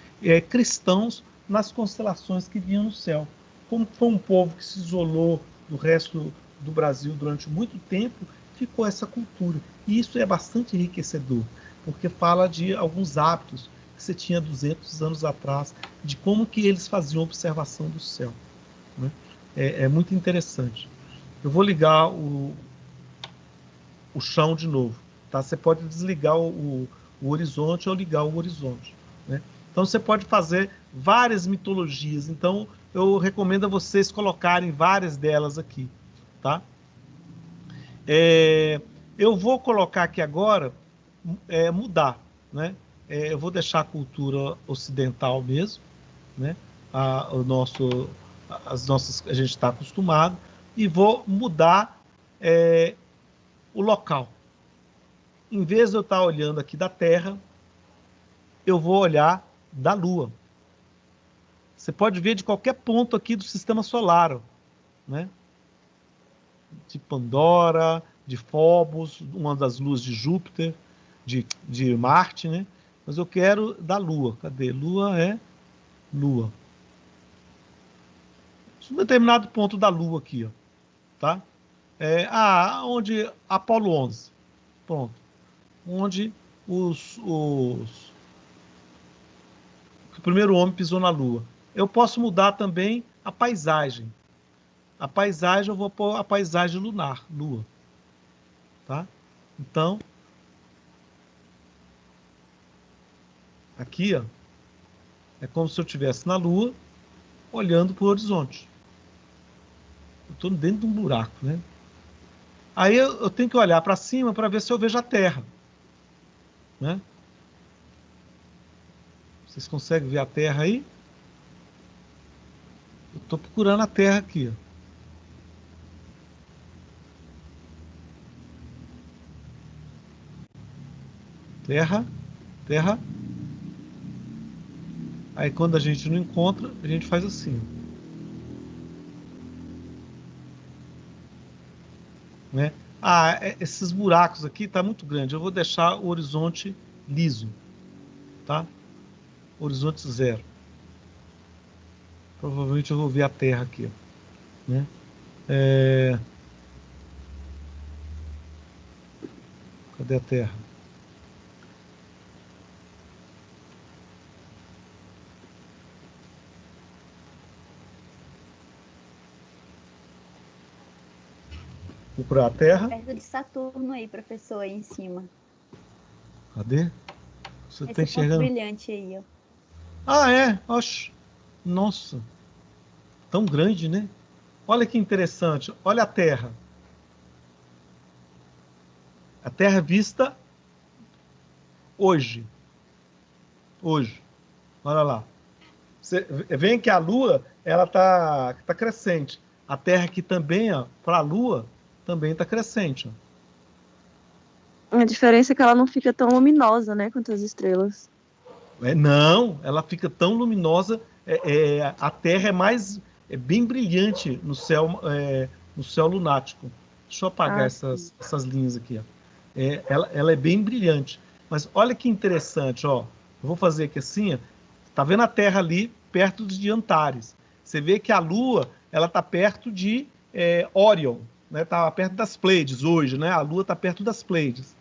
cristãos nas constelações que vinham no céu. Como foi um povo que se isolou do resto do Brasil durante muito tempo, ficou essa cultura. E isso é bastante enriquecedor, porque fala de alguns hábitos que você tinha 200 anos atrás, de como que eles faziam observação do céu, né? É muito interessante. Eu vou ligar o chão de novo. Tá? Você pode desligar o horizonte ou ligar o horizonte, né? Então você pode fazer várias mitologias. Então eu recomendo a vocês colocarem várias delas aqui. Tá? Eu vou colocar aqui agora, mudar, né? Eu vou deixar a cultura ocidental mesmo, né? A gente está acostumado, e vou mudar o local. Em vez de eu estar olhando aqui da Terra, eu vou olhar da Lua. Você pode ver de qualquer ponto aqui do sistema solar, né? De Pandora, de Phobos, uma das luas de Júpiter, de Marte, né? Mas eu quero da Lua. Cadê? Lua é Lua. Um determinado ponto da Lua aqui, ó, tá? Onde Apolo 11. Pronto. Onde o primeiro homem pisou na Lua. Eu posso mudar também a paisagem. A paisagem, eu vou pôr a paisagem lunar, Lua. Tá? Então, aqui, ó, é como se eu estivesse na Lua, olhando para o horizonte. Eu estou dentro de um buraco, né? Aí eu tenho que olhar para cima para ver se eu vejo a Terra, né? Vocês conseguem ver a Terra aí? Eu estou procurando a Terra aqui, ó. Terra, Terra. Aí quando a gente não encontra, a gente faz assim, né? Esses buracos aqui tá muito grande. Eu vou deixar o horizonte liso, tá? Horizonte zero. Provavelmente eu vou ver a Terra aqui, ó, né? Cadê a Terra? Vou procurar a Terra. Perto de Saturno aí, professor, aí em cima. Cadê? Você Esse tá ponto enxergando? brilhante aí, ó. Oxe. Nossa. Tão grande, né? Olha que interessante. Olha a Terra. A Terra vista hoje. Hoje. Olha lá. Você vê que a Lua, ela tá crescente. A Terra aqui também, ó, para a Lua, também tá crescente, ó. A diferença é que ela não fica tão luminosa, né, quanto as estrelas. Não, ela fica tão luminosa. A Terra é bem brilhante no céu lunático. Deixa eu apagar essas linhas aqui, ó. Ela é bem brilhante. Mas olha que interessante, ó. Eu vou fazer aqui assim, ó. Tá vendo a Terra ali perto de Antares? Você vê que a Lua, ela tá perto de Órion, né? Tá perto das Pleiades hoje, né? A Lua tá perto das Pleiades.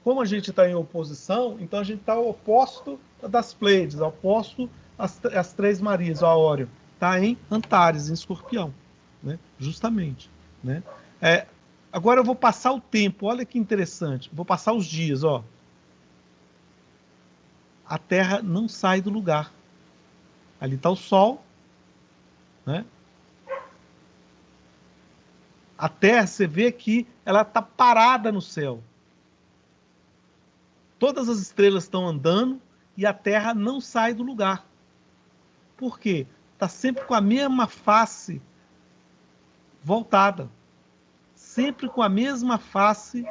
Como a gente está em oposição, então a gente está oposto das Pleiades, oposto às Três Marias, a Órion. Está em Antares, em Escorpião, né? Justamente, né? Agora eu vou passar o tempo, olha que interessante. Vou passar os dias, ó. A Terra não sai do lugar. Ali está o Sol, né? A Terra, você vê que ela está parada no céu. Todas as estrelas estão andando e a Terra não sai do lugar. Por quê? Está sempre com a mesma face voltada. Sempre com a mesma face.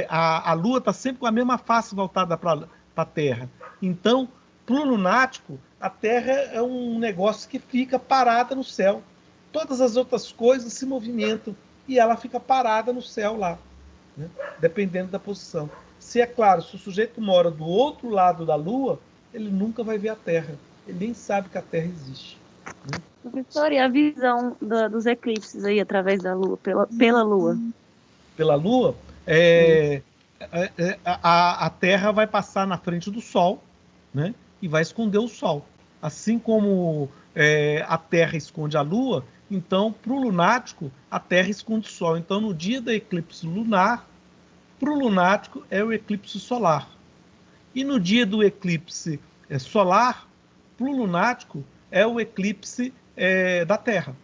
A Lua está sempre com a mesma face voltada para a Terra. Então, para o lunático, a Terra é um negócio que fica parada no céu. Todas as outras coisas se movimentam e ela fica parada no céu lá, né? Dependendo da posição. Se é claro, se o sujeito mora do outro lado da Lua, ele nunca vai ver a Terra. Ele nem sabe que a Terra existe, né? Professor, e a visão dos eclipses aí através da Lua, pela Lua? Pela Lua, a Terra vai passar na frente do Sol, né? E vai esconder o Sol. Assim como a Terra esconde a Lua, então, para o lunático, a Terra esconde o Sol. Então, no dia do eclipse lunar, para o lunático é o eclipse solar. E no dia do eclipse solar, para o lunático, é o eclipse da Terra,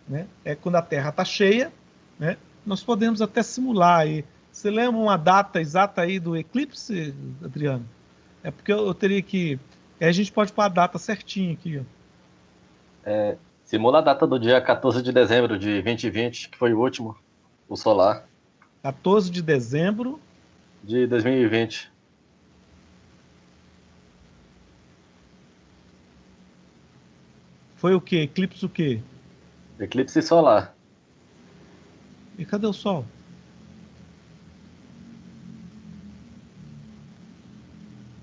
né? É quando a Terra está cheia, né? Nós podemos até simular aí. Você lembra uma data exata aí do eclipse, Adriano? É porque eu teria que... a gente pode pôr a data certinha aqui, ó. Simula a data do dia 14 de dezembro de 2020, que foi o último, o solar. 14 de dezembro de 2020. Foi o quê? Eclipse o quê? Eclipse solar. E cadê o Sol?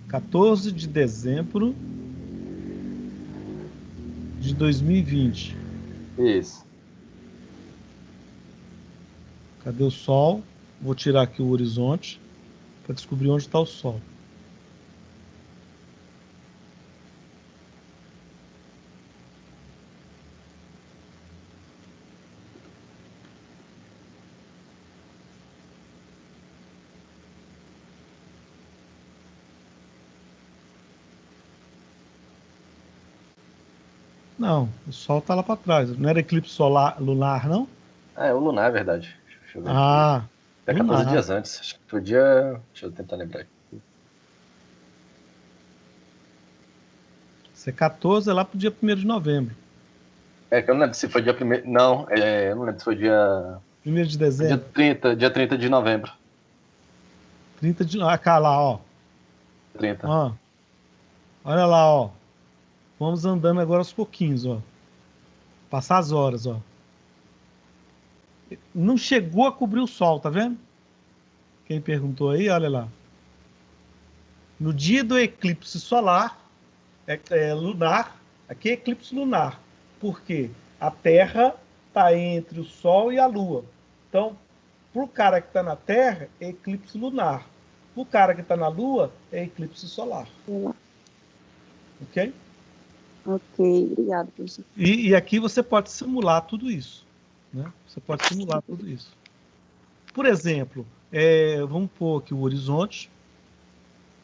(14 de dezembro de 2020). Isso. Cadê o Sol? Vou tirar aqui o horizonte para descobrir onde está o Sol. Não, o Sol está lá para trás. Não era eclipse solar, lunar, não? É o lunar, é verdade. Deixa eu ver aqui. Ah, É 14 lunar. dias antes. Acho que foi o dia... Deixa eu tentar lembrar aqui. Esse é 14, é lá para o dia 1º de novembro. É que eu não lembro se foi dia 1º... Não, eu não lembro se foi dia... 1º de dezembro. Dia 30 de novembro. 30 de... Ah, cá lá, ó. 30. Ó. Olha lá, ó. Vamos andando agora aos pouquinhos, ó. Passar as horas, ó. Não chegou a cobrir o Sol, tá vendo? Quem perguntou aí, olha lá. No dia do eclipse solar, lunar, aqui é eclipse lunar. Por quê? A Terra está entre o Sol e a Lua. Então, para o cara que está na Terra, é eclipse lunar. Para o cara que está na Lua, é eclipse solar. Ok? Ok, obrigado, professor. E aqui você pode simular tudo isso, né? Você pode simular tudo isso. Por exemplo, vamos pôr aqui o horizonte.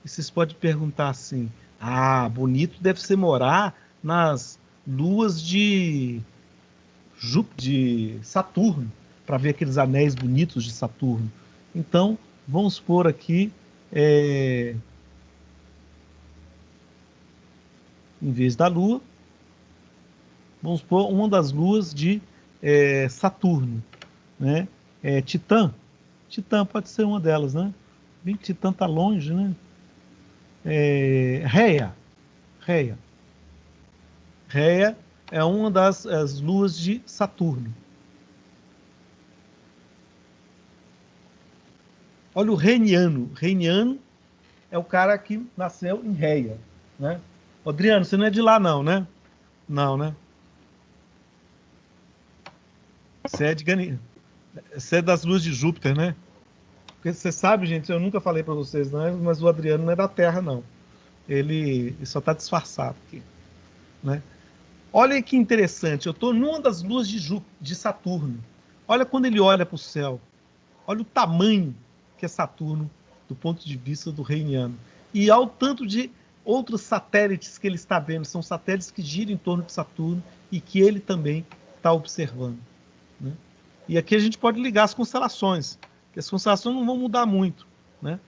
E vocês podem perguntar assim: ah, bonito deve ser morar nas luas de Saturno, para ver aqueles anéis bonitos de Saturno. Então, vamos pôr aqui, em vez da Lua, vamos pôr uma das luas de Saturno, né? Titã. Titã pode ser uma delas, né? Bem que Titã está longe, né? Réia. Réia é uma das luas de Saturno. Olha o Reniano. Reniano é o cara que nasceu em Réia, né? Adriano, você não é de lá não, né? Não, né? Você é das luas de Júpiter, né? Porque você sabe, gente, eu nunca falei para vocês, não, mas o Adriano não é da Terra, não. Ele só está disfarçado aqui, né? Olha que interessante, eu estou numa das luas de Saturno. Olha quando ele olha para o céu. Olha o tamanho que é Saturno do ponto de vista do reiniano. E ao tanto de outros satélites que ele está vendo, são satélites que giram em torno de Saturno e que ele também está observando, né? E aqui a gente pode ligar as constelações, que as constelações não vão mudar muito, né?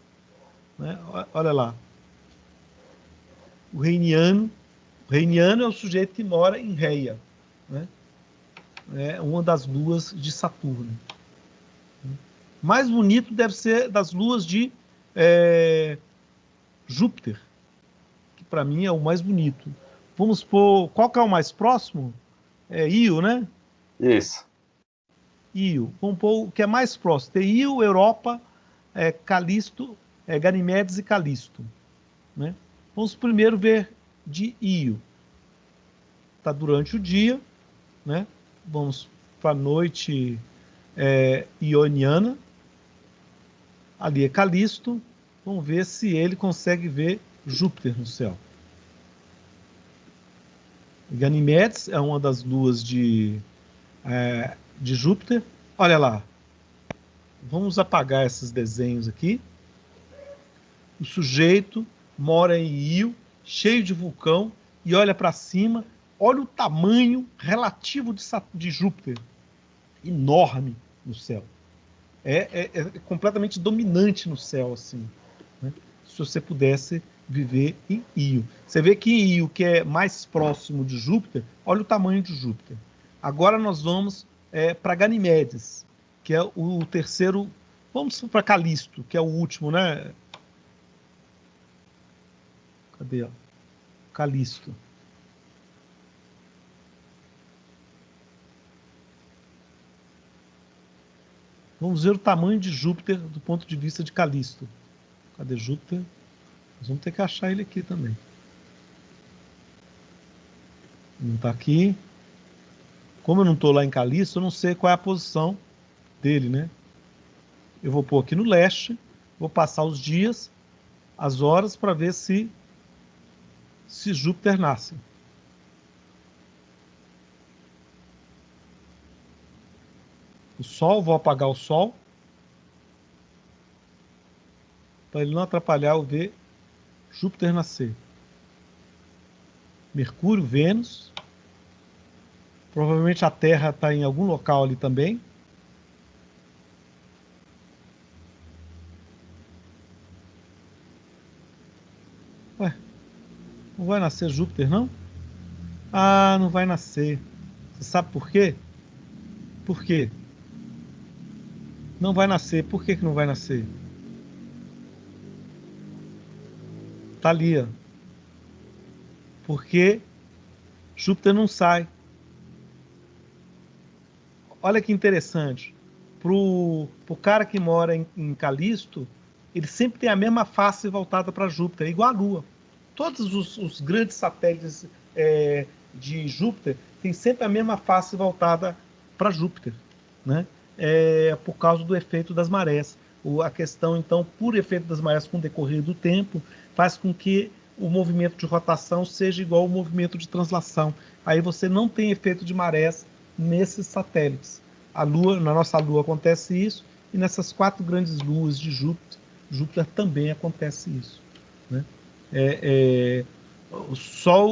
Olha lá. O reiniano O reiniano é o sujeito que mora em Reia, né? É uma das luas de Saturno. Mais bonito deve ser das luas de Júpiter, que para mim é o mais bonito. Vamos pôr, qual que é o mais próximo? É Io, né? Isso. Io. Vamos pôr o que é mais próximo. Tem Io, Europa, Calisto, Ganimedes e Calisto, né? Vamos primeiro ver de Io. Está durante o dia, né? Vamos para a noite ioniana. Ali é Calisto. Vamos ver se ele consegue ver Júpiter no céu. Ganimedes é uma das luas de Júpiter. Olha lá. Vamos apagar esses desenhos aqui. O sujeito mora em Io, cheio de vulcão, e olha para cima. Olha o tamanho relativo de Júpiter. Enorme no céu. É completamente dominante no céu, assim, né? Se você pudesse viver em Io. Você vê que em Io, que é mais próximo de Júpiter, olha o tamanho de Júpiter. Agora nós vamos para Ganimedes, que é o terceiro. Vamos para Calisto, que é o último, né? Cadê? Calisto. Vamos ver o tamanho de Júpiter do ponto de vista de Calisto. Cadê Júpiter? Nós vamos ter que achar ele aqui também. Não está aqui. Como eu não estou lá em Calisto, eu não sei qual é a posição dele, né? Eu vou pôr aqui no leste, vou passar os dias, as horas, para ver se Júpiter nasce. O Sol, vou apagar o Sol, para ele não atrapalhar eu ver Júpiter nascer. Mercúrio, Vênus. Provavelmente a Terra está em algum local ali também. Ué, não vai nascer Júpiter, não? Ah, não vai nascer. Você sabe por quê? Por quê? Não vai nascer. Por que não vai nascer? Tá ali, ó. Porque Júpiter não sai. Olha que interessante. Pro cara que mora em Calisto, ele sempre tem a mesma face voltada para Júpiter, igual a Lua. Todos os grandes satélites de Júpiter têm sempre a mesma face voltada para Júpiter, né? Por causa do efeito das marés. A questão, então, por efeito das marés com o decorrer do tempo, faz com que o movimento de rotação seja igual ao movimento de translação. Aí você não tem efeito de marés nesses satélites. A Lua, na nossa Lua acontece isso, e nessas 4 grandes luas de Júpiter também acontece isso, né? Só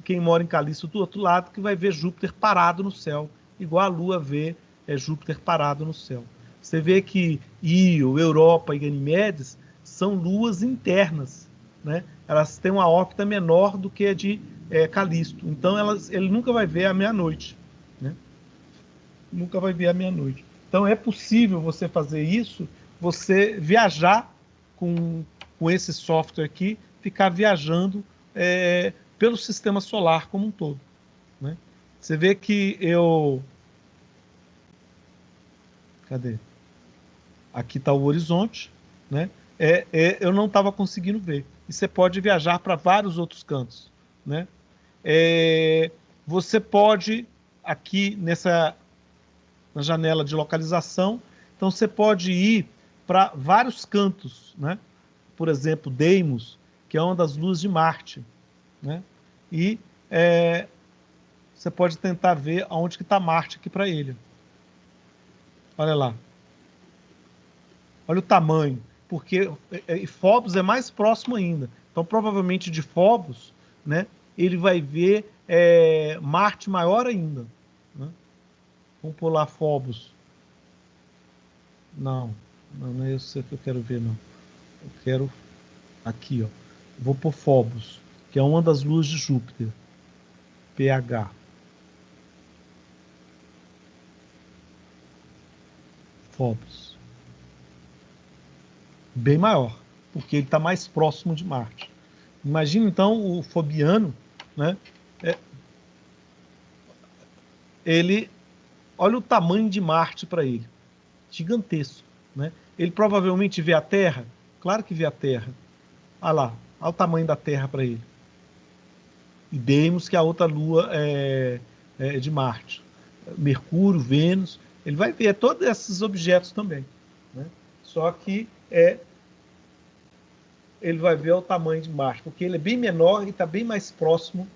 quem mora em Calisto do outro lado que vai ver Júpiter parado no céu, igual a Lua vê Júpiter parado no céu. Você vê que Io, Europa e Ganimedes são luas internas, né? Elas têm uma órbita menor do que a de Calisto. Então ele nunca vai ver a meia-noite, né? Nunca vai ver a meia-noite. Então é possível você fazer isso, você viajar com esse software aqui, ficar viajando pelo sistema solar como um todo, né? Você vê que cadê? Aqui está o horizonte, né? Eu não estava conseguindo ver. E você pode viajar para vários outros cantos, né? Você pode, aqui na janela de localização, então você pode ir para vários cantos, né? Por exemplo, Deimos, que é uma das luas de Marte, né? E você pode tentar ver aonde que está Marte aqui para ele. Olha lá. Olha o tamanho, porque Phobos é mais próximo ainda. Então, provavelmente de Phobos, né, ele vai ver Marte maior ainda, né? Vamos pular Phobos. Não é isso que eu quero ver, não. Eu quero aqui, ó. Vou por Phobos, que é uma das luas de Júpiter. pH. Phobos. Bem maior, porque ele está mais próximo de Marte. Imagina então o fobiano, né? Ele, olha o tamanho de Marte para ele, gigantesco, né? Ele provavelmente vê a Terra, claro que vê a Terra. Olha lá, olha o tamanho da Terra para ele. E Deimos, que é a outra lua é de Marte. Mercúrio, Vênus, ele vai ver todos esses objetos também, né? Só que ele vai ver o tamanho de Marte, porque ele é bem menor e está bem mais próximo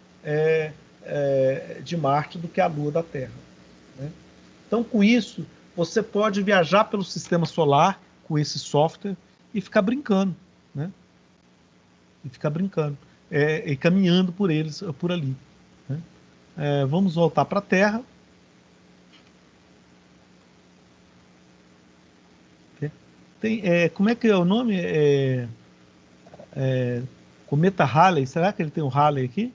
de Marte do que a Lua da Terra, né? Então, com isso, você pode viajar pelo sistema solar com esse software e ficar brincando, né? E ficar brincando, e caminhando por eles, por ali, né? Vamos voltar para a Terra. Como é que é o nome? Cometa Halley. Será que ele tem um Halley aqui?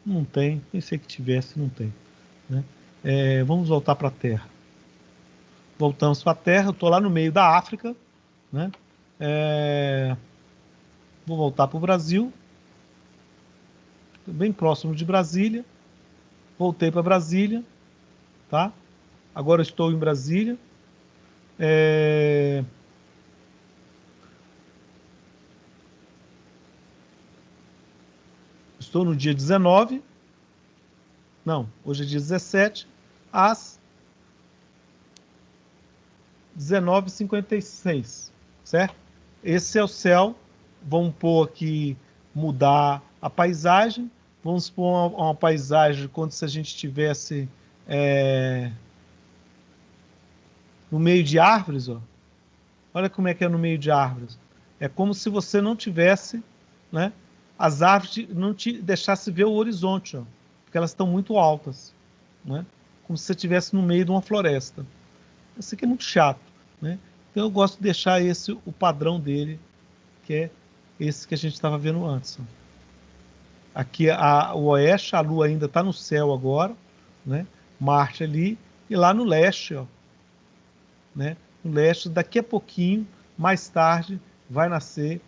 Não tem. Pensei que tivesse, não tem, né? Vamos voltar para a Terra. Voltamos para a Terra. Eu estou lá no meio da África, né? Vou voltar para o Brasil. Bem próximo de Brasília. Voltei para Brasília, tá? Agora estou em Brasília. Estou no dia 19. Não, hoje é dia 17, às 19h56, certo? Esse é o céu. Vamos pôr aqui, mudar a paisagem. Vamos pôr uma paisagem como se a gente estivesse no meio de árvores, ó. Olha como é que é no meio de árvores. É como se você não tivesse, né? As árvores não te deixasse ver o horizonte, ó, porque elas estão muito altas, né? Como se você estivesse no meio de uma floresta. Isso aqui é muito chato, né? Então eu gosto de deixar esse o padrão dele, que é esse que a gente estava vendo antes, ó. Aqui o oeste, a Lua ainda está no céu agora, né? Marte ali, e lá no leste, ó, né? No leste, daqui a pouquinho, mais tarde, vai nascer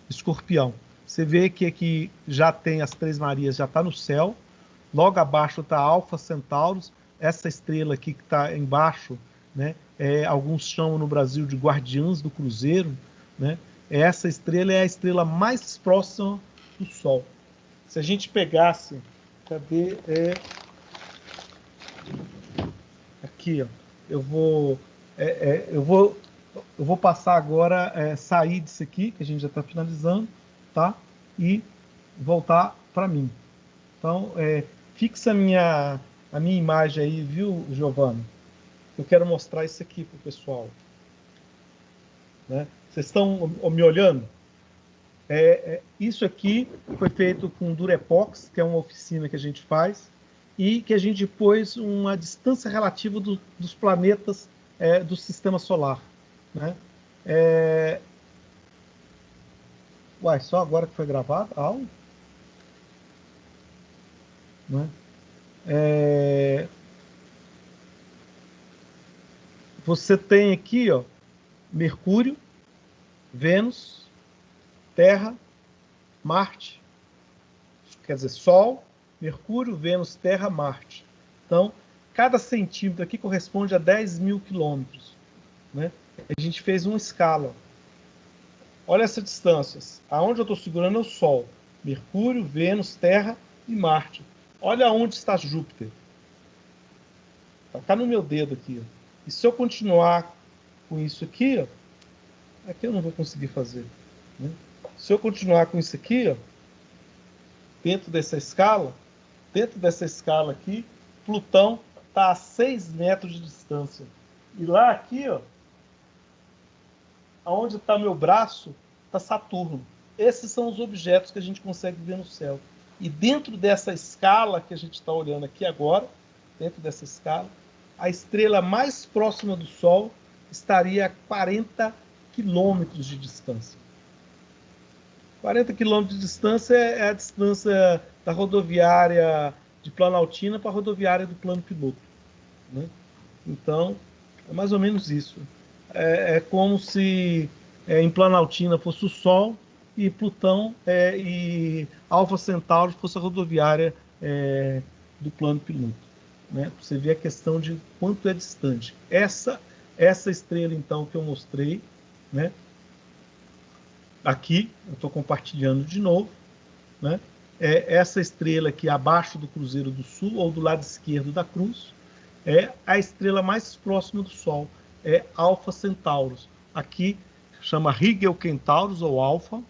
Escorpião. Você vê que aqui já tem as Três Marias, já está no céu. Logo abaixo está Alfa Centauros. Essa estrela aqui que está embaixo, né? Alguns chamam no Brasil de Guardiãs do Cruzeiro, né? Essa estrela é a estrela mais próxima do Sol. Se a gente pegasse, cadê? Aqui, ó. Eu vou passar agora, sair disso aqui, que a gente já está finalizando, tá? E voltar para mim. Então, fixa a minha imagem aí, viu, Giovana? Eu quero mostrar isso aqui para o pessoal, né? Vocês estão me olhando? Isso aqui foi feito com Durepox, que é uma oficina que a gente faz, e que a gente pôs uma distância relativa dos planetas do sistema solar, né? Uai, só agora que foi gravado a aula? Né? Você tem aqui, ó, Mercúrio, Vênus, Terra, Marte, quer dizer, Sol, Mercúrio, Vênus, Terra, Marte. Então, cada centímetro aqui corresponde a 10.000 quilômetros, né? A gente fez uma escala. Olha essa distância. Aonde eu estou segurando é o Sol, Mercúrio, Vênus, Terra e Marte. Olha onde está Júpiter. Está no meu dedo aqui, ó. E se eu continuar com isso aqui, ó, aqui eu não vou conseguir fazer, né? Se eu continuar com isso aqui, ó, dentro dessa escala aqui, Plutão está a 6 metros de distância. E lá aqui, ó, aonde está meu braço, está Saturno. Esses são os objetos que a gente consegue ver no céu. E dentro dessa escala que a gente está olhando aqui agora, dentro dessa escala, a estrela mais próxima do Sol estaria a 40 quilômetros de distância. 40 quilômetros de distância é a distância da rodoviária de Planaltina para a rodoviária do Plano Piloto, né? Então, é mais ou menos isso. É como se em Planaltina fosse o Sol e Plutão e Alfa Centauri fosse a rodoviária do Plano Piloto, né? Você vê a questão de quanto é distante. Essa estrela, então, que eu mostrei, né? Aqui, eu estou compartilhando de novo, né? Essa estrela aqui abaixo do Cruzeiro do Sul, ou do lado esquerdo da cruz, é a estrela mais próxima do Sol, é Alfa Centaurus. Aqui chama Rigel Kentaurus, ou Alfa,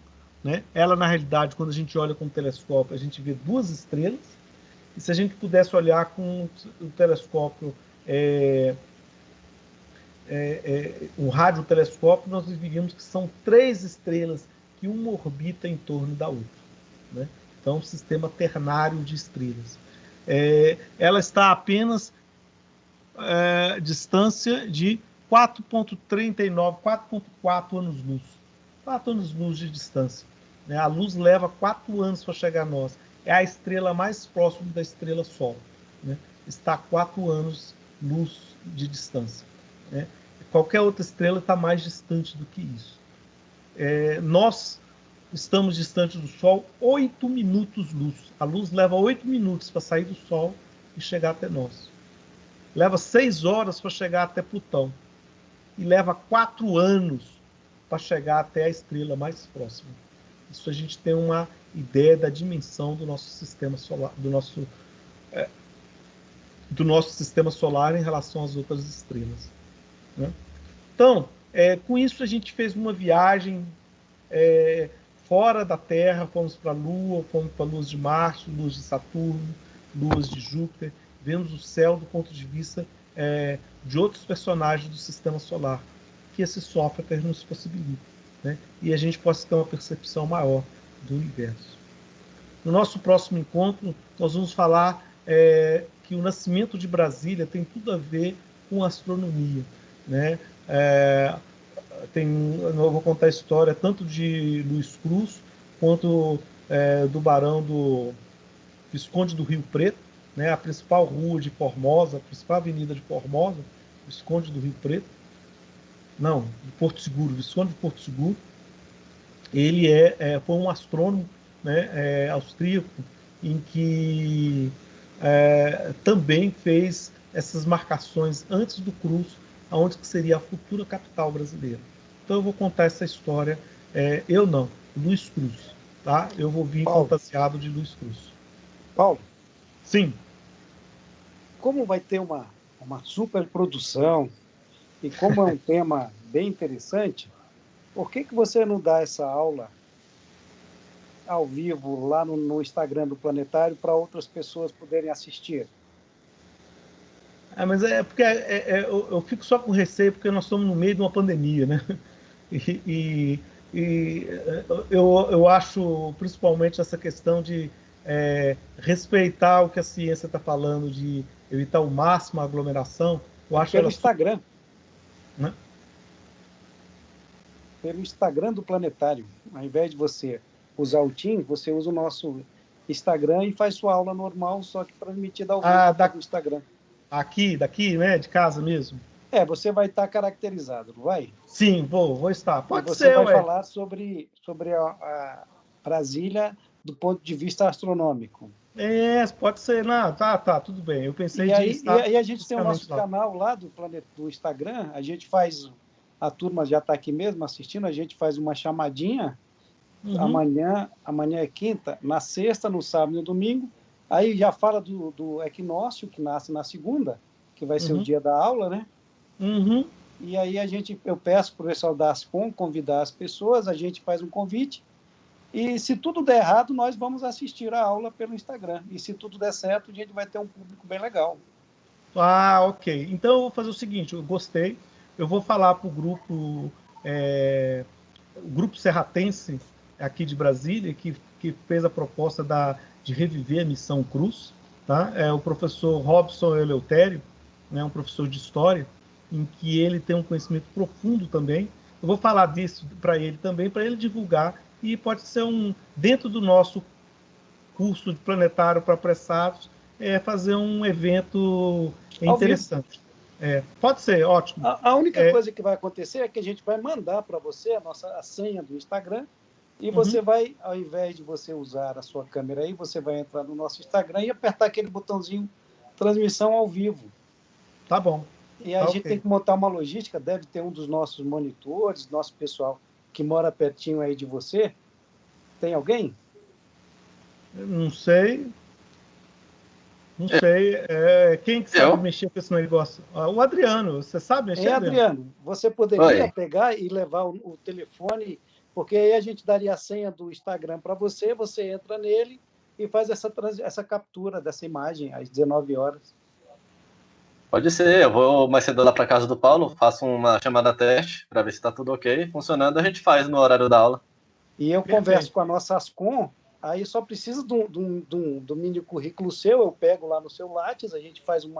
né? Ela, na realidade, quando a gente olha com o telescópio, a gente vê duas estrelas, e se a gente pudesse olhar com o telescópio, um radiotelescópio, nós diríamos que são 3 estrelas que uma orbita em torno da outra, né? Então, um sistema ternário de estrelas. Ela está apenas distância de 4,39, 4,4 anos-luz. 4 anos-luz de distância, né? A luz leva 4 anos para chegar a nós. É a estrela mais próxima da estrela Sol, né? Está a 4 anos-luz de distância, né? Qualquer outra estrela está mais distante do que isso. Nós estamos distantes do Sol 8 minutos-luz. A luz leva 8 minutos para sair do Sol e chegar até nós. Leva 6 horas para chegar até Plutão. E leva 4 anos para chegar até a estrela mais próxima. Isso a gente tem uma ideia da dimensão do nosso sistema solar, do nosso sistema solar em relação às outras estrelas, né? Então, com isso a gente fez uma viagem fora da Terra, fomos para a Lua, fomos para a luz de Marte, luz de Saturno, luas de Júpiter, vemos o céu do ponto de vista de outros personagens do sistema solar, que esse software nos possibilita, né? E a gente possa ter uma percepção maior do universo. No nosso próximo encontro, nós vamos falar que o nascimento de Brasília tem tudo a ver com astronomia, né? Eu vou contar a história tanto de Luiz Cruz quanto do Barão do Visconde do Rio Preto, né? A principal rua de Formosa, a principal avenida de Formosa, Visconde do Rio Preto, não, de Porto Seguro, Visconde de Porto Seguro. Ele foi um astrônomo, né, austríaco, em que também fez essas marcações antes do Cruz, aonde que seria a futura capital brasileira. Então eu vou contar essa história, Luiz Cruz, tá? Eu vou vir fantasiado de Luiz Cruz. Paulo? Sim. Como vai ter uma superprodução e como é um tema bem interessante, por que você não dá essa aula ao vivo lá no Instagram do Planetário para outras pessoas poderem assistir? Mas porque eu fico só com receio porque nós estamos no meio de uma pandemia, né? E eu acho, principalmente, essa questão de respeitar o que a ciência está falando, de evitar o máximo a aglomeração. Eu acho pelo Instagram. Né? Pelo Instagram do Planetário. Ao invés de você usar o Teams, você usa o nosso Instagram e faz sua aula normal, só que transmitida ao vivo no Instagram. Daqui, né? De casa mesmo. Você vai estar caracterizado, não vai? Sim, vou estar. Pode ser. Você vai falar sobre a Brasília do ponto de vista astronômico. Pode ser. Não, tá, tudo bem. Eu pensei e aí a gente tem o nosso canal lá do Instagram, a gente faz, a turma já está aqui mesmo assistindo, a gente faz uma chamadinha, amanhã é quinta, na sexta, no sábado e no domingo, aí já fala do equinócio, que nasce na segunda, que vai ser o dia da aula, né? E aí eu peço para o pessoal da Ascom convidar as pessoas, a gente faz um convite, e se tudo der errado, nós vamos assistir a aula pelo Instagram. E se tudo der certo, a gente vai ter um público bem legal. Ok. Então eu vou fazer o seguinte, eu gostei, eu vou falar para o grupo Serratense aqui de Brasília, que fez a proposta de reviver a Missão Cruz, tá? É o professor Robson Eleutério, né, um professor de História, em que ele tem um conhecimento profundo também Eu vou falar disso para ele também, para ele divulgar, e pode ser dentro do nosso curso de planetário para apressados, fazer um evento interessante. Pode ser, ótimo. A única coisa que vai acontecer é que a gente vai mandar para você a senha do Instagram, e você vai, ao invés de você usar a sua câmera aí, você vai entrar no nosso Instagram e apertar aquele botãozinho transmissão ao vivo. Tá bom. E a gente tem que montar uma logística, deve ter um dos nossos monitores, nosso pessoal que mora pertinho aí de você. Tem alguém? Não sei. Não sei. Quem que sabe mexer com esse negócio? O Adriano. Você sabe mexer, Adriano? Você poderia pegar e levar o telefone, porque aí a gente daria a senha do Instagram para você, você entra nele e faz essa captura dessa imagem às 19 horas. Pode ser, eu vou mais cedo lá para casa do Paulo, faço uma chamada teste para ver se está tudo ok. Funcionando, a gente faz no horário da aula. E eu converso com a nossa Ascom, aí só precisa do mini currículo seu, eu pego lá no seu Lattes, a gente faz um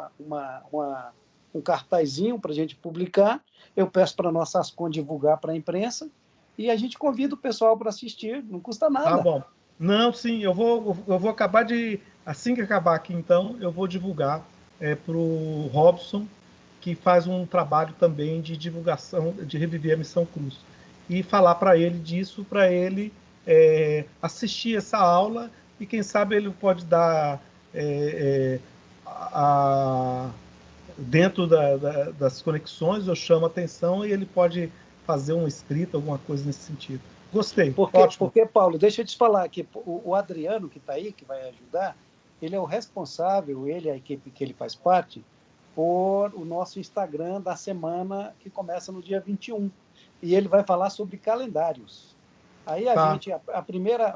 cartazinho para a gente publicar, eu peço para a nossa Ascom divulgar para a imprensa, e a gente convida o pessoal para assistir, não custa nada. Tá bom. Não, sim, eu vou acabar assim que acabar aqui, então, eu vou divulgar para o Robson, que faz um trabalho também de divulgação, de reviver a Missão Cruz. E falar para ele disso, para ele assistir essa aula, e quem sabe ele pode dar, dentro das conexões, eu chamo a atenção e ele pode fazer um escrito, alguma coisa nesse sentido. Gostei, ótimo. Porque, Paulo, deixa eu te falar que o Adriano, que está aí, que vai ajudar, ele é o responsável, ele e a equipe que ele faz parte, por o nosso Instagram da semana que começa no dia 21. E ele vai falar sobre calendários. Aí a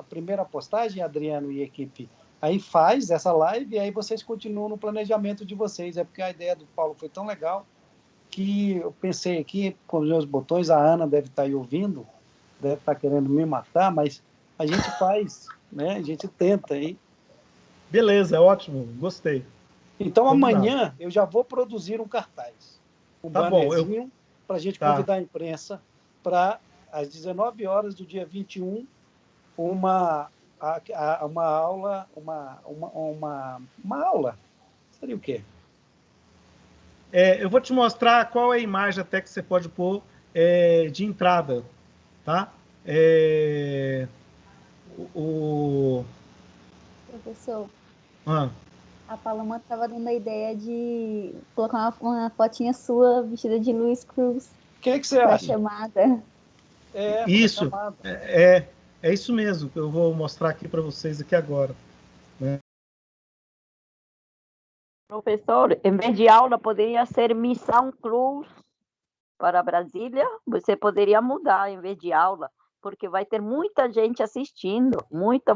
primeira postagem, Adriano e equipe, aí faz essa live e aí vocês continuam no planejamento de vocês. É porque a ideia do Paulo foi tão legal que eu pensei aqui com os meus botões, a Ana deve estar aí ouvindo, deve estar querendo me matar, mas a gente faz, né? A gente tenta aí. Beleza, ótimo, gostei. Então amanhã eu já vou produzir um cartaz, um bannerzinho para a gente convidar a imprensa para às 19 horas do dia 21 uma aula, uma aula. Seria o quê? Eu vou te mostrar qual é a imagem até que você pode pôr de entrada, tá? Professor, a Paloma estava dando a ideia de colocar uma fotinha sua vestida de Luiz Cruz. O que você acha? Chamada. Isso, é isso mesmo que eu vou mostrar aqui para vocês aqui agora. Né? Professor, em vez de aula, poderia ser Missão Cruz para Brasília? Você poderia mudar em vez de aula, porque vai ter muita gente assistindo, muita